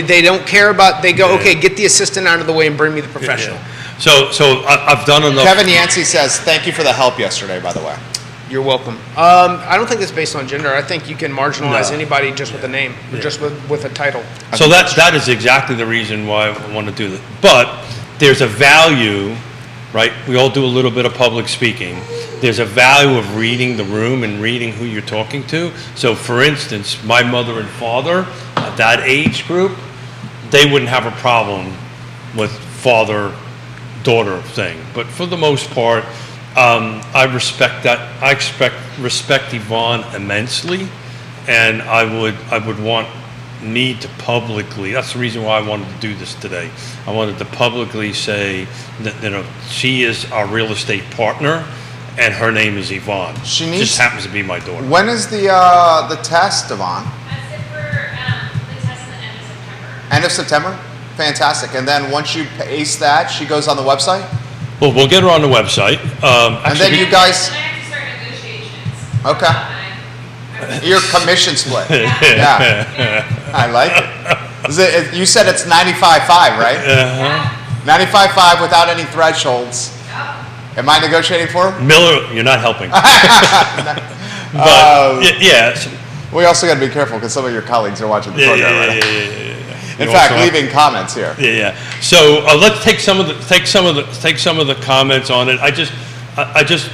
They don't care about, they go, okay, get the assistant out of the way and bring me the professional. Yeah. So I've done enough. Kevin Yancey says, thank you for the help yesterday, by the way. You're welcome. I don't think that's based on gender. I think you can marginalize anybody just with a name, or just with a title. So that is exactly the reason why I want to do this. But there's a value, right? We all do a little bit of public speaking. There's a value of reading the room and reading who you're talking to. So for instance, my mother and father, at that age group, they wouldn't have a problem with father-daughter thing. But for the most part, I respect that. I respect Yvonne immensely, and I would need to publicly. That's the reason why I wanted to do this today. I wanted to publicly say that she is our real estate partner, and her name is Yvonne. She just happens to be my daughter. When is the test, Yvonne? That's it for the test at the end of September. End of September? Fantastic. And then once you ace that, she goes on the website? Well, we'll get her on the website. And then you guys... And I have to start negotiations. Okay. Your commission split. Yeah. I like it. You said it's 95.5, right? Uh-huh. 95.5 without any thresholds. Am I negotiating for him? Miller, you're not helping. But yeah. We also got to be careful because some of your colleagues are watching the program right now. Yeah. In fact, leaving comments here. Yeah. So let's take some of the comments on it. I just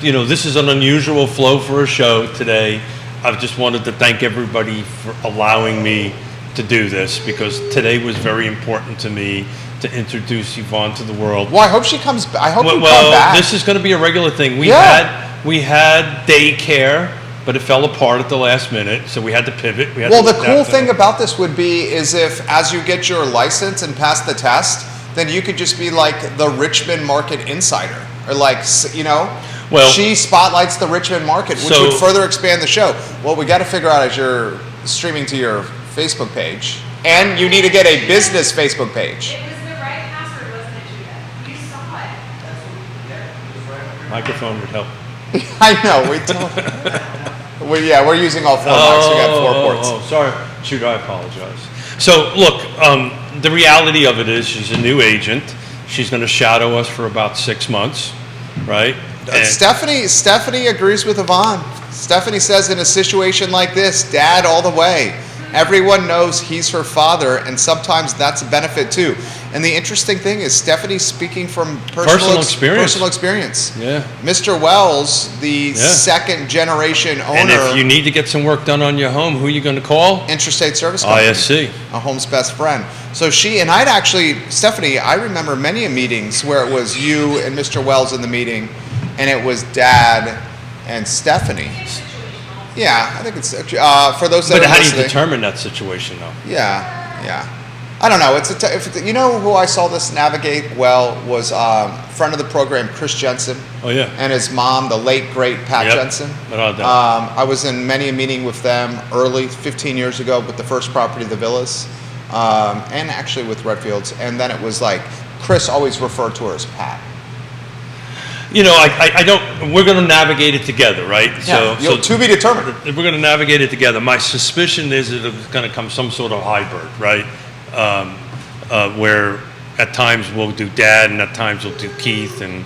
this is an unusual flow for a show today. I just wanted to thank everybody for allowing me to do this, because today was very important to me to introduce Yvonne to the world. Well, I hope she comes back. I hope you come Well, back. this is going to be a regular thing. We had daycare, but it fell apart at the last minute, so we had to pivot. The cool thing about this would be is if, as you get your license and pass the test, then you could just be like the Richmond market insider, or like, well, she spotlights the Richmond market, which would further expand the show. Well, we got to figure out as you're streaming to your Facebook page, and you need to get a business Facebook page. It was the right password, wasn't it, Judah? You saw it. Microphone would help. I know. We're using all 4 mics. We got 4 ports. Oh, sorry. Shoot, I apologize. So, look, the reality of it is she's a new agent. She's going to shadow us for about 6 months, right? Stephanie agrees with Yvonne. Stephanie says in a situation like this, dad all the way. Everyone knows he's her father, and sometimes that's a benefit too. And the interesting thing is Stephanie's speaking from personal experience. Yeah. Mr. Wells, the second generation owner. And if you need to get some work done on your home, who are you going to call? Intrastate Service Company. ISC. A home's best friend. So Stephanie, I remember many meetings where it was you and Mr. Wells in the meeting, and it was Dad and Stephanie. Yeah, I think it's for those that But are how listening. do you determine that situation, though? Yeah. I don't know. You know who I saw this navigate well was friend of the program, Chris Jensen. Oh, yeah. And his mom, the late, great Pat Jensen. Without doubt. I was in many a meeting with them early, 15 years ago, with the first property, the Villas, and actually with Redfields. And then it was like, Chris always referred to her as Pat. You know, I don't. We're going to navigate it together, right? Yeah. So to be determined. We're going to navigate it together. My suspicion is that it's going to come some sort of hybrid, right? Where at times we'll do Dad, and at times we'll do Keith, and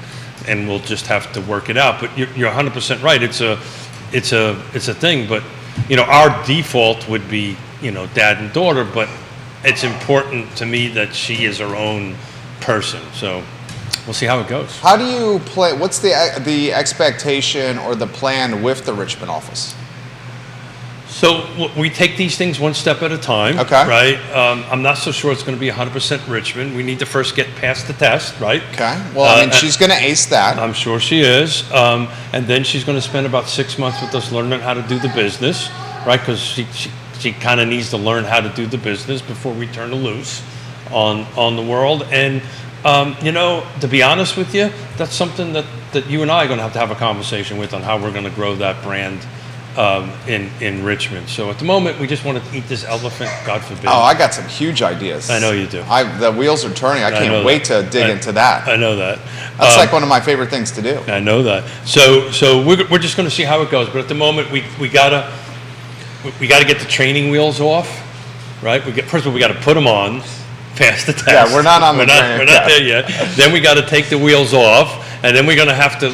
we'll just have to work it out. But you're 100% right. It's a thing. But you know, our default would be Dad and daughter. But it's important to me that she is her own person. So. We'll see how it goes. How do you play? What's the expectation or the plan with the Richmond office? So we take these things one step at a time. Okay. Right. I'm not so sure it's going to be 100% Richmond. We need to first get past the test, right? Okay. Well, she's going to ace that. I'm sure she is. And then she's going to spend about 6 months with us learning how to do the business, right? Because she kind of needs to learn how to do the business before we turn her loose on the world. And to be honest with you, that's something that you and I are going to have a conversation with on how we're going to grow that brand in Richmond. So at the moment, we just want to eat this elephant, God forbid. Oh, I got some huge ideas. I know you do. The wheels are turning. I can't wait to dig into that. I know that. That's like one of my favorite things to do. I know that. So we're just going to see how it goes. But at the moment, we gotta get the training wheels off, right? First of all, we got to put them on. Pass the test. Yeah, we're not on we're not there yet. Then we got to take the wheels off, and then we're going to have to,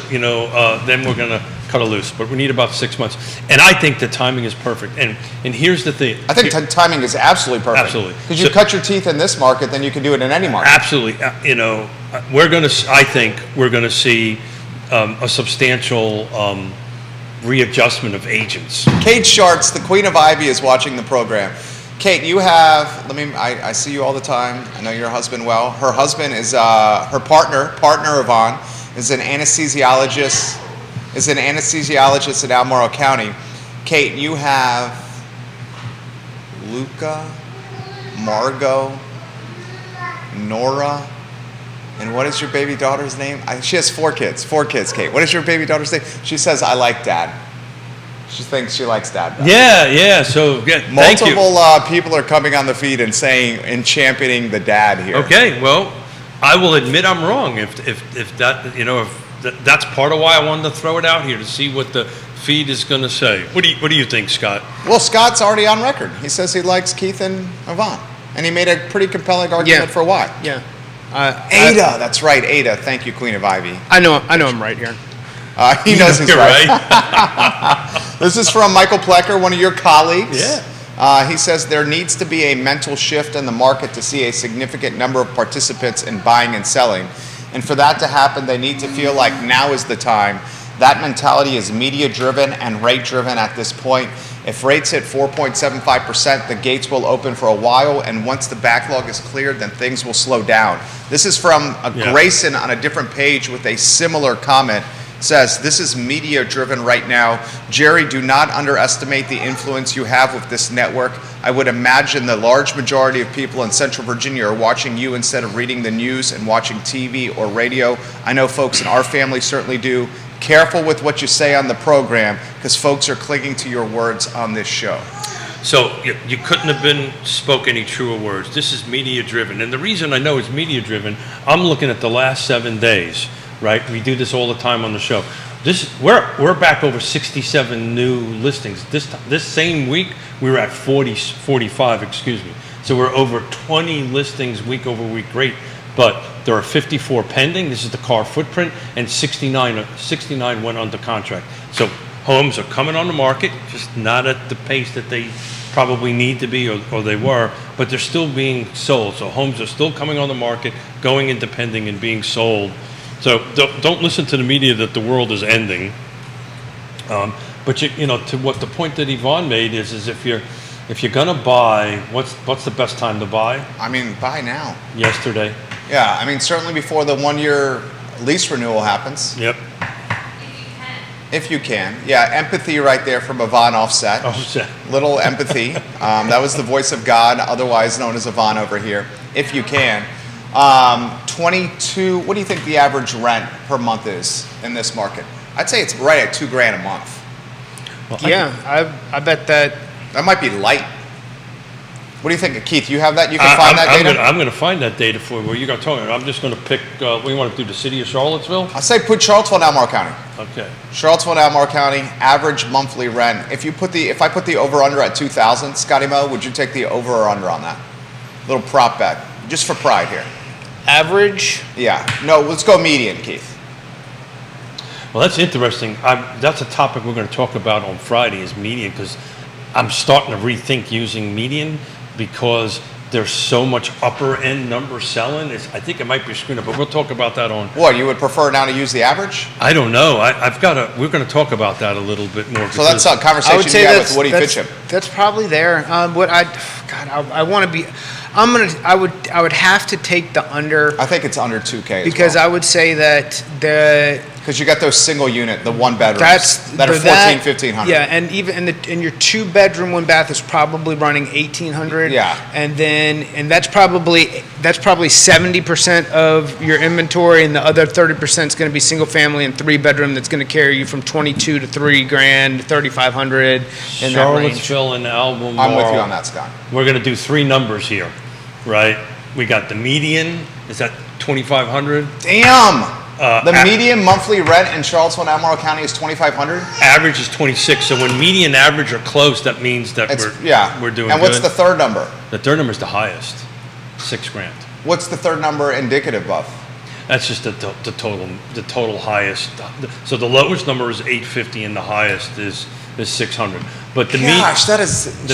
then we're going to cut it loose. But we need about 6 months, and I think the timing is perfect. And here's the thing. I think timing is absolutely perfect. Absolutely. Because you cut your teeth in this market, then you can do it in any market. Absolutely. I think we're going to see a substantial readjustment of agents. Kate Schartz, the Queen of Ivy, is watching the program. Kate, you have, I see you all the time. I know your husband well. Her husband is, her partner Yvonne, is an anesthesiologist in Albemarle County. Kate, you have Luca, Margot, Nora, and what is your baby daughter's name? She has 4 kids, Kate. What is your baby daughter's name? She says, I like Dad. She thinks she likes Dad better. Yeah. So thank you. Multiple people are coming on the feed and saying and championing the dad here. Okay, well, I will admit I'm wrong. If that's part of why I wanted to throw it out here to see what the feed is going to say. What do you think, Scott? Well, Scott's already on record. He says he likes Keith and Yvonne, and he made a pretty compelling argument for why. Yeah. Ada, that's right, Ada. Thank you, Queen of Ivy. I know I'm right here. He knows he's right. This is from Michael Plecker, one of your colleagues. Yeah. He says there needs to be a mental shift in the market to see a significant number of participants in buying and selling. And for that to happen, they need to feel like now is the time. That mentality is media-driven and rate-driven at this point. If rates hit 4.75%, the gates will open for a while, and once the backlog is cleared, then things will slow down. This is from Grayson on a different page with a similar comment. Says, this is media-driven right now. Jerry, do not underestimate the influence you have with this network. I would imagine the large majority of people in Central Virginia are watching you instead of reading the news and watching TV or radio. I know folks in our family certainly do. Careful with what you say on the program, because folks are clinging to your words on this show. So you couldn't have been spoke any truer words. This is media-driven. And the reason I know it's media-driven, I'm looking at the last 7 days right? We do this all the time on the show. We're back over 67 new listings. This same week, we were at 45, excuse me. So we're over 20 listings week over week, great. But there are 54 pending. This is the car footprint, and 69 went under contract. So homes are coming on the market, just not at the pace that they probably need to be or they were, but they're still being sold. So homes are still coming on the market, going into pending and being sold. So don't listen to the media that the world is ending. But to what the point that Yvonne made is if you're gonna buy, what's the best time to buy? I mean, buy now. Yesterday. Yeah, I mean, certainly before the 1-year lease renewal happens. Yep. If you can. Yeah, empathy right there from Yvonne Offset. Offset. Little empathy. That was the voice of God, otherwise known as Yvonne over here. If you can. 22, what do you think the average rent per month is in this market? I'd say it's right at $2,000 a month. Well, Yeah, I bet that. That might be light. What do you think, Keith? You have that? You can find that data? I'm going to find that data for you. Well, you're going to talk. I'm just going to pick. We want to do the city of Charlottesville. I say put Charlottesville and Albemarle County. Okay. Charlottesville and Albemarle County average monthly rent. If I put the over under at 2,000, Scotty Mo, would you take the over or under on that? Little prop bet, just for pride here. Average? Yeah. No, let's go median, Keith. Well, that's interesting. That's a topic we're going to talk about on Friday is median, because I'm starting to rethink using median because there's so much upper end number selling. I think it might be screwed up, but we'll talk about that on. What, you would prefer now to use the average? I don't know. We're going to talk about that a little bit more. So that's a conversation you had with Woody Fincham. That's probably there. I want to be. I would have to take the under. I think it's under 2K. Because I would say that because you got those single unit, the one bedrooms that are 1,500. Yeah, and even in your 2-bedroom, 1 bath is probably running 1,800. Yeah, and that's probably 70% of your inventory, and the other 30% is going to be single family and 3-bedroom. That's going to carry you from 22 to $3,000, 3,500 in that range. Charlottesville and Albemarle. I'm with you on that, Scott. We're going to do 3 numbers here, right? We got the median. Is that 2,500? Damn. The median monthly rent in Charlottesville and Albemarle County is 2,500. Average is 26. So when median average are close, that means that we're doing. And what's good. the third number? The third number is the highest, $6,000. What's the third number indicative of? That's just the total highest. So the lowest number is 850, and the highest is 600. But the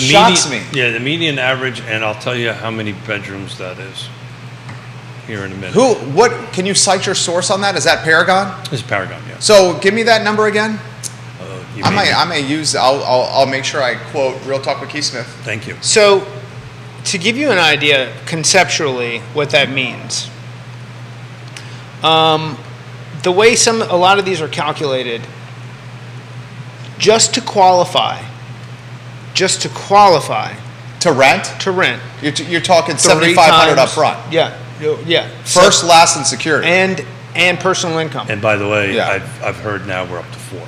shocks me. Yeah, the median average, and I'll tell you how many bedrooms that is here in a minute. What can you cite your source on that? Is that Paragon? It's Paragon, yeah. So give me that number again. I may use. I'll make sure I quote Real Talk with Keith Smith. Thank you. So, to give you an idea conceptually what that means, the way a lot of these are calculated, just to qualify. To rent? To rent. You're talking 7,500 up front. Yeah. First, last, and security. And personal income. And by the way, Yeah. I've heard now we're up to 4.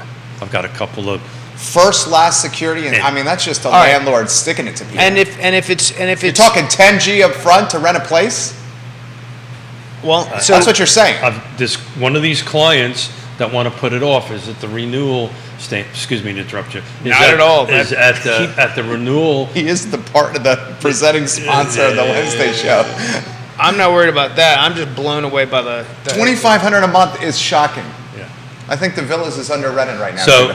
I've got a couple of. First, last, security, and I mean that's just a landlord sticking it to people. And if it's you're talking 10G up front to rent a place. Well, so that's what you're saying. One of these clients that want to put it off is at the renewal stage. Excuse me to interrupt you. Not at all. Is at the renewal. He is the presenting sponsor of the Wednesday show. I'm not worried about that. I'm just blown away by the 2,500 a month is shocking. Yeah. I think the Villas is under rented right now. So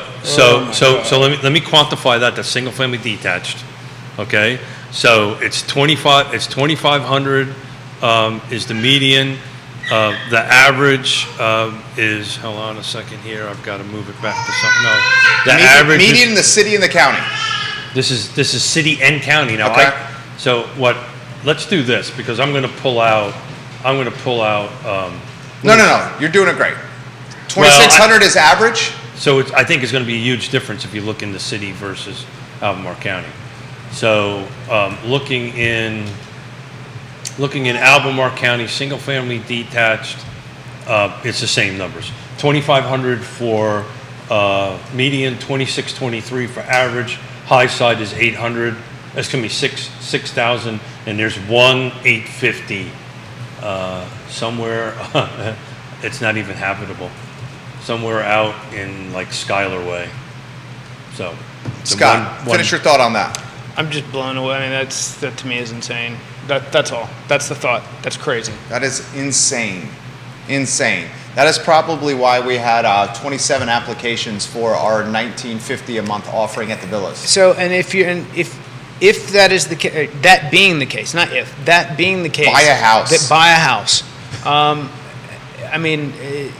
let me quantify that. That's single family detached. Okay. So it's 2,500 is the median. The average is, hold on a second here, I've got to move it back to something else. The average median in the city and the county. This is city and county now. Okay. Let's do this because I'm going to pull out. No, you're doing it great. 2,600 is average. So I think it's going to be a huge difference if you look in the city versus Albemarle County. So looking in Albemarle County, single family detached, it's the same numbers. 2,500 for median, 2,623 for average. High side is 800. That's going to be 6,000, and there's 1,850 somewhere. it's not even habitable. Somewhere out in like Schuyler Way. So, Scott, finish your thought on that. I'm just blown away. I mean, that to me is insane. That's all. That's the thought. That's crazy. That is insane. Insane. That is probably why we had 27 applications for our $19.50 a month offering at the villas. So, and if that is the case, that being the case, not if, that being the case, buy a house. Buy a house. I mean,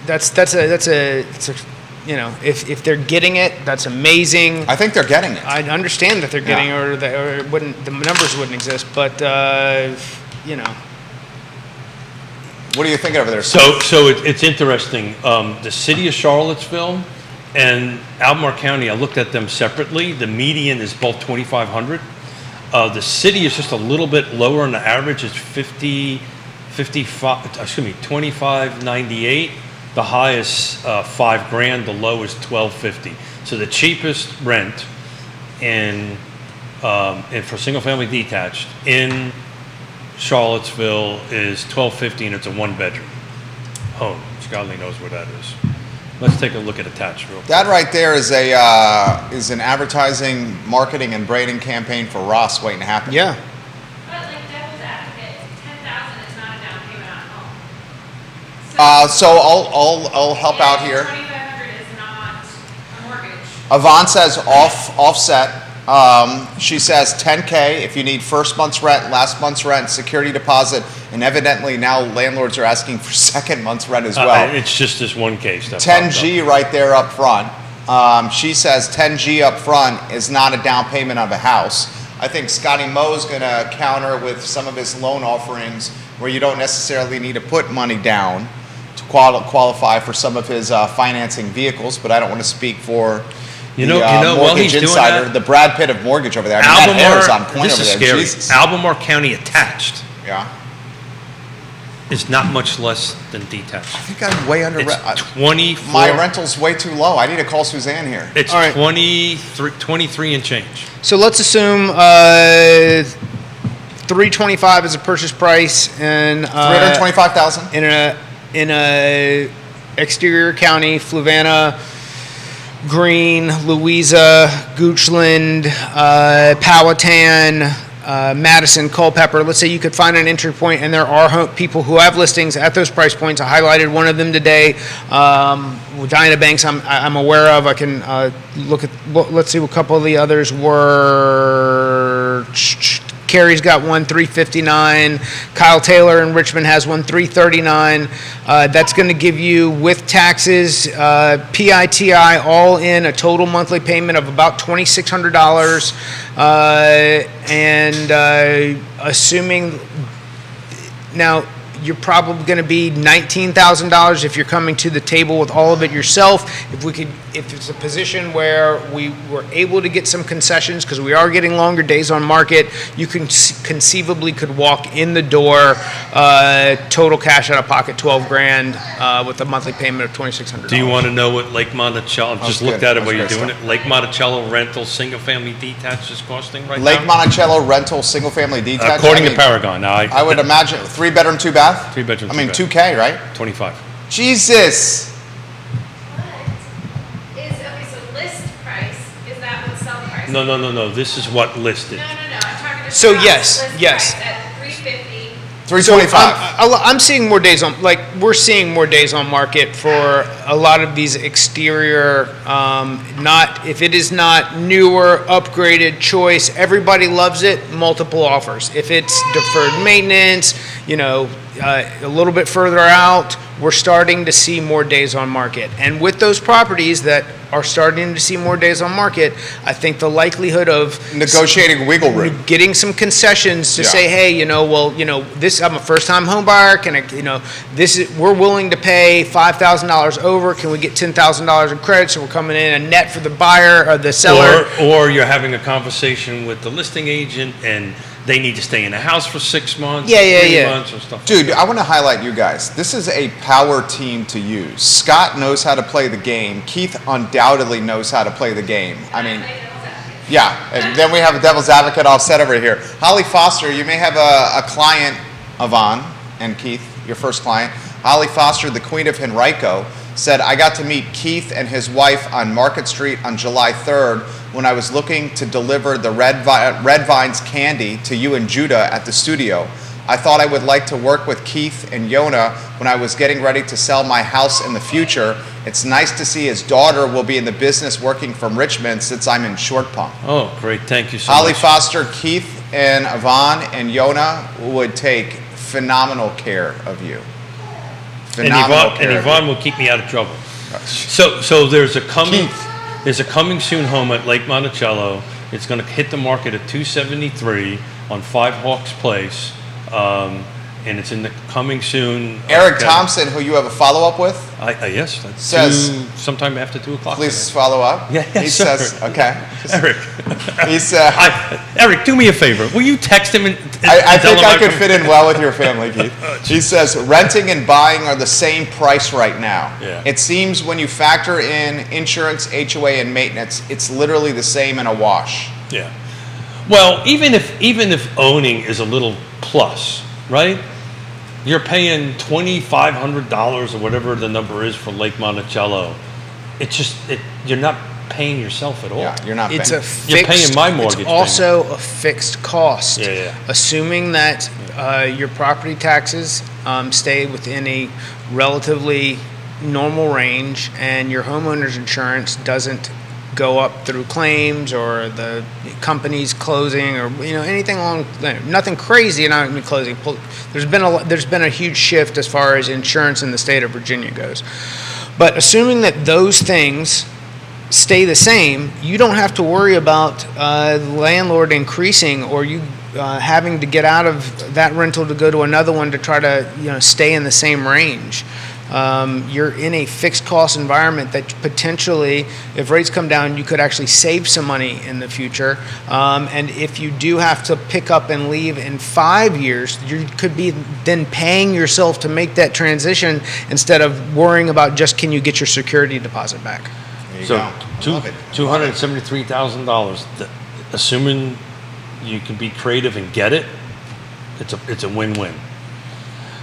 that's a you know, if they're getting it, that's amazing. I think they're getting it. I understand that they're getting it, or it wouldn't, the numbers wouldn't exist, but you know. What are you thinking over there? So it's interesting. The city of Charlottesville and Albemarle County, I looked at them separately. The median is both 2,500. The city is just a little bit lower on the average. It's 2598. The high is $5,000. The low is $1,250. So the cheapest rent and for single family detached in Charlottesville is $1,250, and it's a 1-bedroom home. God only knows where that is. Let's take a look at attached real quick. That right there is an advertising, marketing, and branding campaign for Ross waiting to happen. Yeah. But like devil's advocate, $10,000 is not a down payment on a home. So I'll help out here. $2,500 is not a mortgage. Yvonne says offset. She says 10K if you need first month's rent, last month's rent, security deposit, and evidently now landlords are asking for second month's rent as well. It's just this one case. 10G right there up front. She says 10G up front is not a down payment of a house. I think Scotty Moe's going to counter with some of his loan offerings where you don't necessarily need to put money down to qualify for some of his financing vehicles, but I don't want to speak for Mortgage Insider, the Brad Pitt of mortgage over there. I mean, that hair is on point over there. Scary. Jesus. Albemarle County attached Yeah. is not much less than detached. I think I'm way under. It's 24. My rental's way too low. I need to call Suzanne here. It's All right. 23 and change. So let's assume $325 is a purchase price, and $325,000 in a exterior county, Fluvanna, Greene, Louisa, Goochland, Powhatan, Madison, Culpeper. Let's say you could find an entry point, and there are people who have listings at those price points. I highlighted one of them today. Diana Banks, I'm aware of. I can look at. Let's see what a couple of the others were. Carrie's got one, $359. Kyle Taylor in Richmond has one, $339. That's going to give you, with taxes, PITI, all in, a total monthly payment of about $2,600. And assuming, now, you're probably going to be $19,000 if you're coming to the table with all of it yourself. If it's a position where we were able to get some concessions, because we are getting longer days on market, you can conceivably could walk in the door, total cash out of pocket, $12,000, with a monthly payment of $2,600. Do you want to know what Lake Monticello? Just looked at it while you're doing it. Lake Monticello rental single family detached is costing right now. Lake Monticello rental single family detached. According to Paragon. Now I would imagine 3-bedroom, 2-bath. 3-bedroom. I mean, 2K, right? 25. Jesus. Okay, so list price, is that what sell price? No. This is what listed. No. I'm talking to So Scott's yes. list price at $350. 325. I'm seeing more days on, we're seeing more days on market for a lot of these exterior, if it is not newer, upgraded choice, everybody loves it, multiple offers. If it's deferred maintenance, a little bit further out, we're starting to see more days on market. And with those properties that are starting to see more days on market, I think the likelihood of negotiating wiggle room, getting some concessions to say, hey, this, I'm a first-time home buyer. Can I, we're willing to pay $5,000 over. Can we get $10,000 in credit? So we're coming in a net for the buyer or the seller. Or you're having a conversation with the listing agent and they need to stay in the house for 6 months, 3 months, or stuff. Dude, I want to highlight you guys. This is a power team to use. Scott knows how to play the game. Keith undoubtedly knows how to play the game. I mean, yeah. And then we have a devil's advocate offset over here. Holly Foster, you may have a client, Yvonne and Keith, your first client, Holly Foster, the Queen of Henrico, said, I got to meet Keith and his wife on Market Street on July 3rd when I was looking to deliver the Red Vines candy to you and Judah at the studio. I thought I would like to work with Keith and Yonna when I was getting ready to sell my house in the future. It's nice to see his daughter will be in the business working from Richmond since I'm in Short Pump. Oh, great. Thank you so Holly much. Foster, Keith and Yvonne and Yonna would take phenomenal care of you. Phenomenal care and of Yvonne you. will keep me out of trouble. So there's a coming soon home at Lake Monticello. It's going to hit the market at $273 on 5 Hawks Place. And it's in the coming soon. Eric Thompson, who you have a follow-up with, yes, that's says sometime after 2 o'clock. Please follow up. Yeah, he sir. says, okay. Eric. He said, Eric, do me a favor. Will you text him? I think I could fit in well with your family, Keith. He says, renting and buying are the same price right now. Yeah. It seems when you factor in insurance, HOA, and maintenance, it's literally the same in a wash. Yeah. Well, even if owning is a little plus, right? You're paying $2,500 or whatever the number is for Lake Monticello. You're not paying yourself at all. Yeah, you're not paying. You're paying my mortgage It's also a fixed cost. Yeah. Assuming that your property taxes stay within a relatively normal range and your homeowner's insurance doesn't go up through claims or the company's closing or anything along, nothing crazy. And I mean closing. There's been a huge shift as far as insurance in the state of Virginia goes. But assuming that those things stay the same, you don't have to worry about the landlord increasing or you having to get out of that rental to go to another one to try to stay in the same range. You're in a fixed cost environment that potentially, if rates come down, you could actually save some money in the future. And if you do have to pick up and leave in 5 years, you could be then paying yourself to make that transition instead of worrying about just can you get your security deposit back. There you So go. Love it. $273,000. Assuming you can be creative and get it, it's a win-win.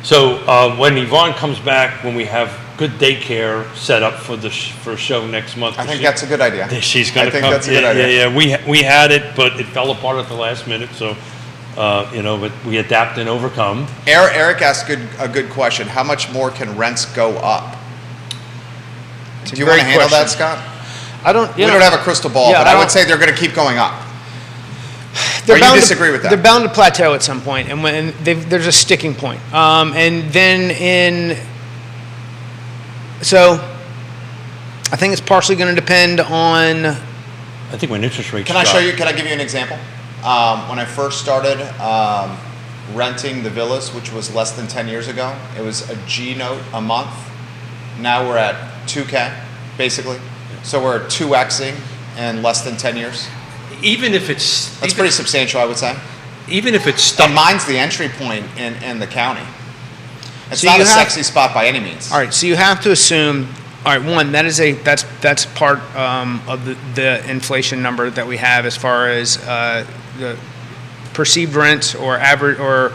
So when Yvonne comes back, when we have good daycare set up for for a show next month, I think that's a good idea. She's going to come. I think that's a good idea. Yeah. We had it, but it fell apart at the last minute. So but we adapt and overcome. Eric asked a good question. How much more can rents go up? Do you want to handle that, Scott? I don't. We don't have a crystal ball, Yeah, but I would say they're going to keep going up. Or you disagree with that? They're bound to plateau at some point, and when there's a sticking point. And then so I think it's partially going to depend on. I think when interest rates Can I show you? Can I give you an example? When I first started renting the villas, which was less than 10 years ago, it was a G note a month. Now we're at 2K, basically. So we're 2Xing in less than 10 years. Even if it's That's pretty substantial, I would say. Even if it's stuck. And mine's the entry point in the county. It's So not you a have- sexy spot by any means. All right, so you have to assume. All right, one, that's part of the inflation number that we have as far as the perceived rents or average or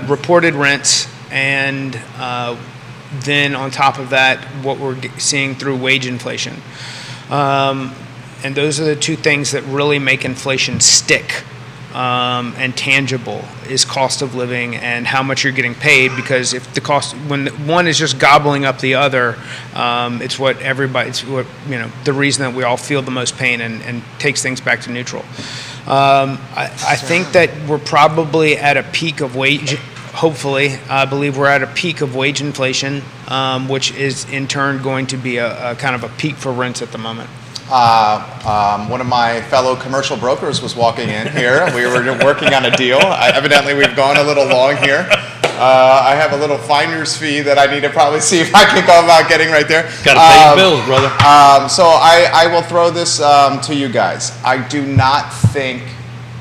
reported rents, and then on top of that, what we're seeing through wage inflation. And those are the two things that really make inflation stick and tangible is cost of living and how much you're getting paid, because if the cost, when one is just gobbling up the other, it's what the reason that we all feel the most pain and takes things back to neutral. I think that we're probably at a peak of wage. Hopefully, I believe we're at a peak of wage inflation, which is in turn going to be a kind of a peak for rents at the moment. One of my fellow commercial brokers was walking in here. We were working on a deal. Evidently, we've gone a little long here. I have a little finder's fee that I need to probably see if I can go about getting right there. Got to pay your bills, brother. So I will throw this to you guys. I do not think,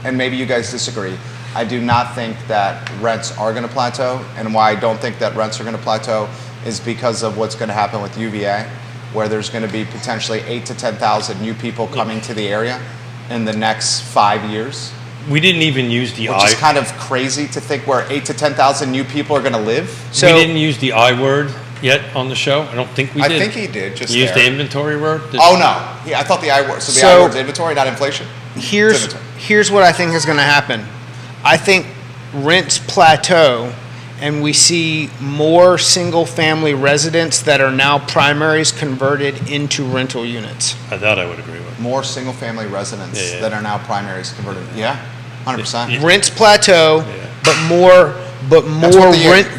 and maybe you guys disagree, I do not think that rents are going to plateau. And why I don't think that rents are going to plateau is because of what's going to happen with UVA, where there's going to be potentially 8,000 to 10,000 new people coming to the area in the next 5 years. We didn't even use the which is kind of crazy to think where 8 to 10,000 new people are going to live. So we didn't use the I word yet on the show. I don't think we did. I think he did. Just used the inventory word. Oh no, I thought the I word. So the I word's inventory, not inflation. Here's what I think is going to happen. I think rents plateau, and we see more single-family residents that are now primaries converted into rental units. That I would agree with. More single-family residents that are now primaries converted. Yeah, 100%. Rents plateau, but more That's what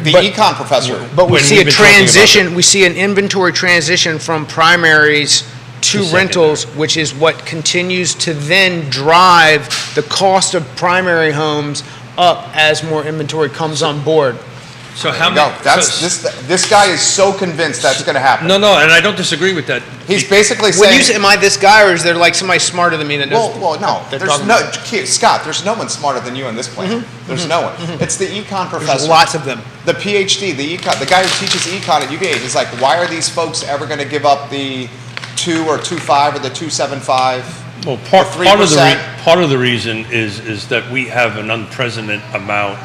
the econ professor. But we see a transition. We see an inventory transition from primaries to rentals, which is what continues to then drive the cost of primary homes up as more inventory comes on board. So how many? This guy is so convinced that's going to happen. No, and I don't disagree with that. He's basically saying. When you say, "Am I this guy," or is there like somebody smarter than me that knows? Well, no. Scott, there's no one smarter than you on this planet. There's no one. It's the econ professor. There's lots of them. The PhD, the guy who teaches econ at UGA is like, why are these folks ever going to give up the 2 or 2.5 or the 2.75? Well, part of the reason is that we have an unprecedented amount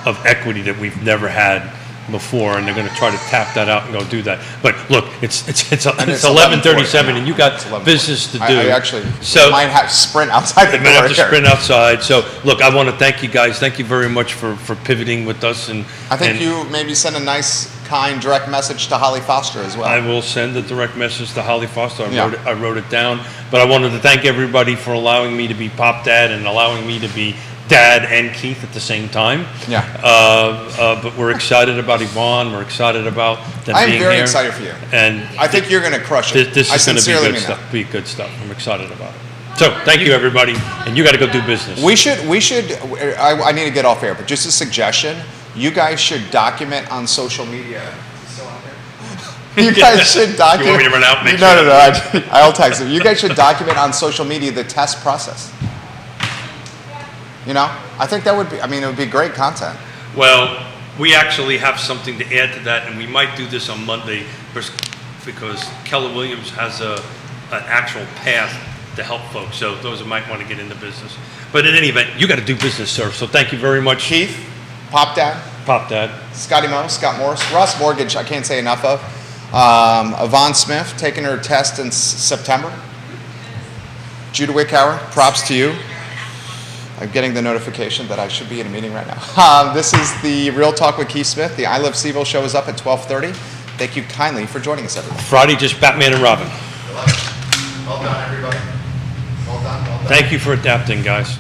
of equity that we've never had before, and they're going to try to tap that out and go do that. But look, it's 11:37, and you got business to do. I actually might have to sprint outside the door. Have to sprint outside. So look, I want to thank you guys. Thank you very much for pivoting with us. And I think you maybe send a nice, kind, direct message to Holly Foster as well. I will send a direct message to Holly Foster. I wrote it down. But I wanted to thank everybody for allowing me to be Pop Dad and allowing me to be Dad and Keith at the same time. Yeah. But we're excited about Yvonne. We're excited about them being here. I'm very excited for you. And I think you're going to crush it. This is going to be good stuff. I'm excited about it. So thank you, everybody. And you got to go do business. We should. I need to get off air, but just a suggestion. You guys should document on social media. You guys should document. You want me to run out? No. I'll text you. You guys should document on social media the test process. You know, I think that would be. It would be great content. Well, we actually have something to add to that, and we might do this on Monday because Keller Williams has an actual path to help folks. So those who might want to get into business. But in any event, you got to do business, sir. So thank you very much, Keith, Pop Dad, Scotty Mo, Scott Morris, Ross Mortgage. I can't say enough of. Yvonne Smith taking her test in September. Judah Wickhauer, props to you. I'm getting the notification that I should be in a meeting right now. This is the Real Talk with Keith Smith. The I Love CVille show is up at 12:30. Thank you kindly for joining us, everyone. Friday, just Batman and Robin. Well done, everybody. Well done. Thank you for adapting, guys.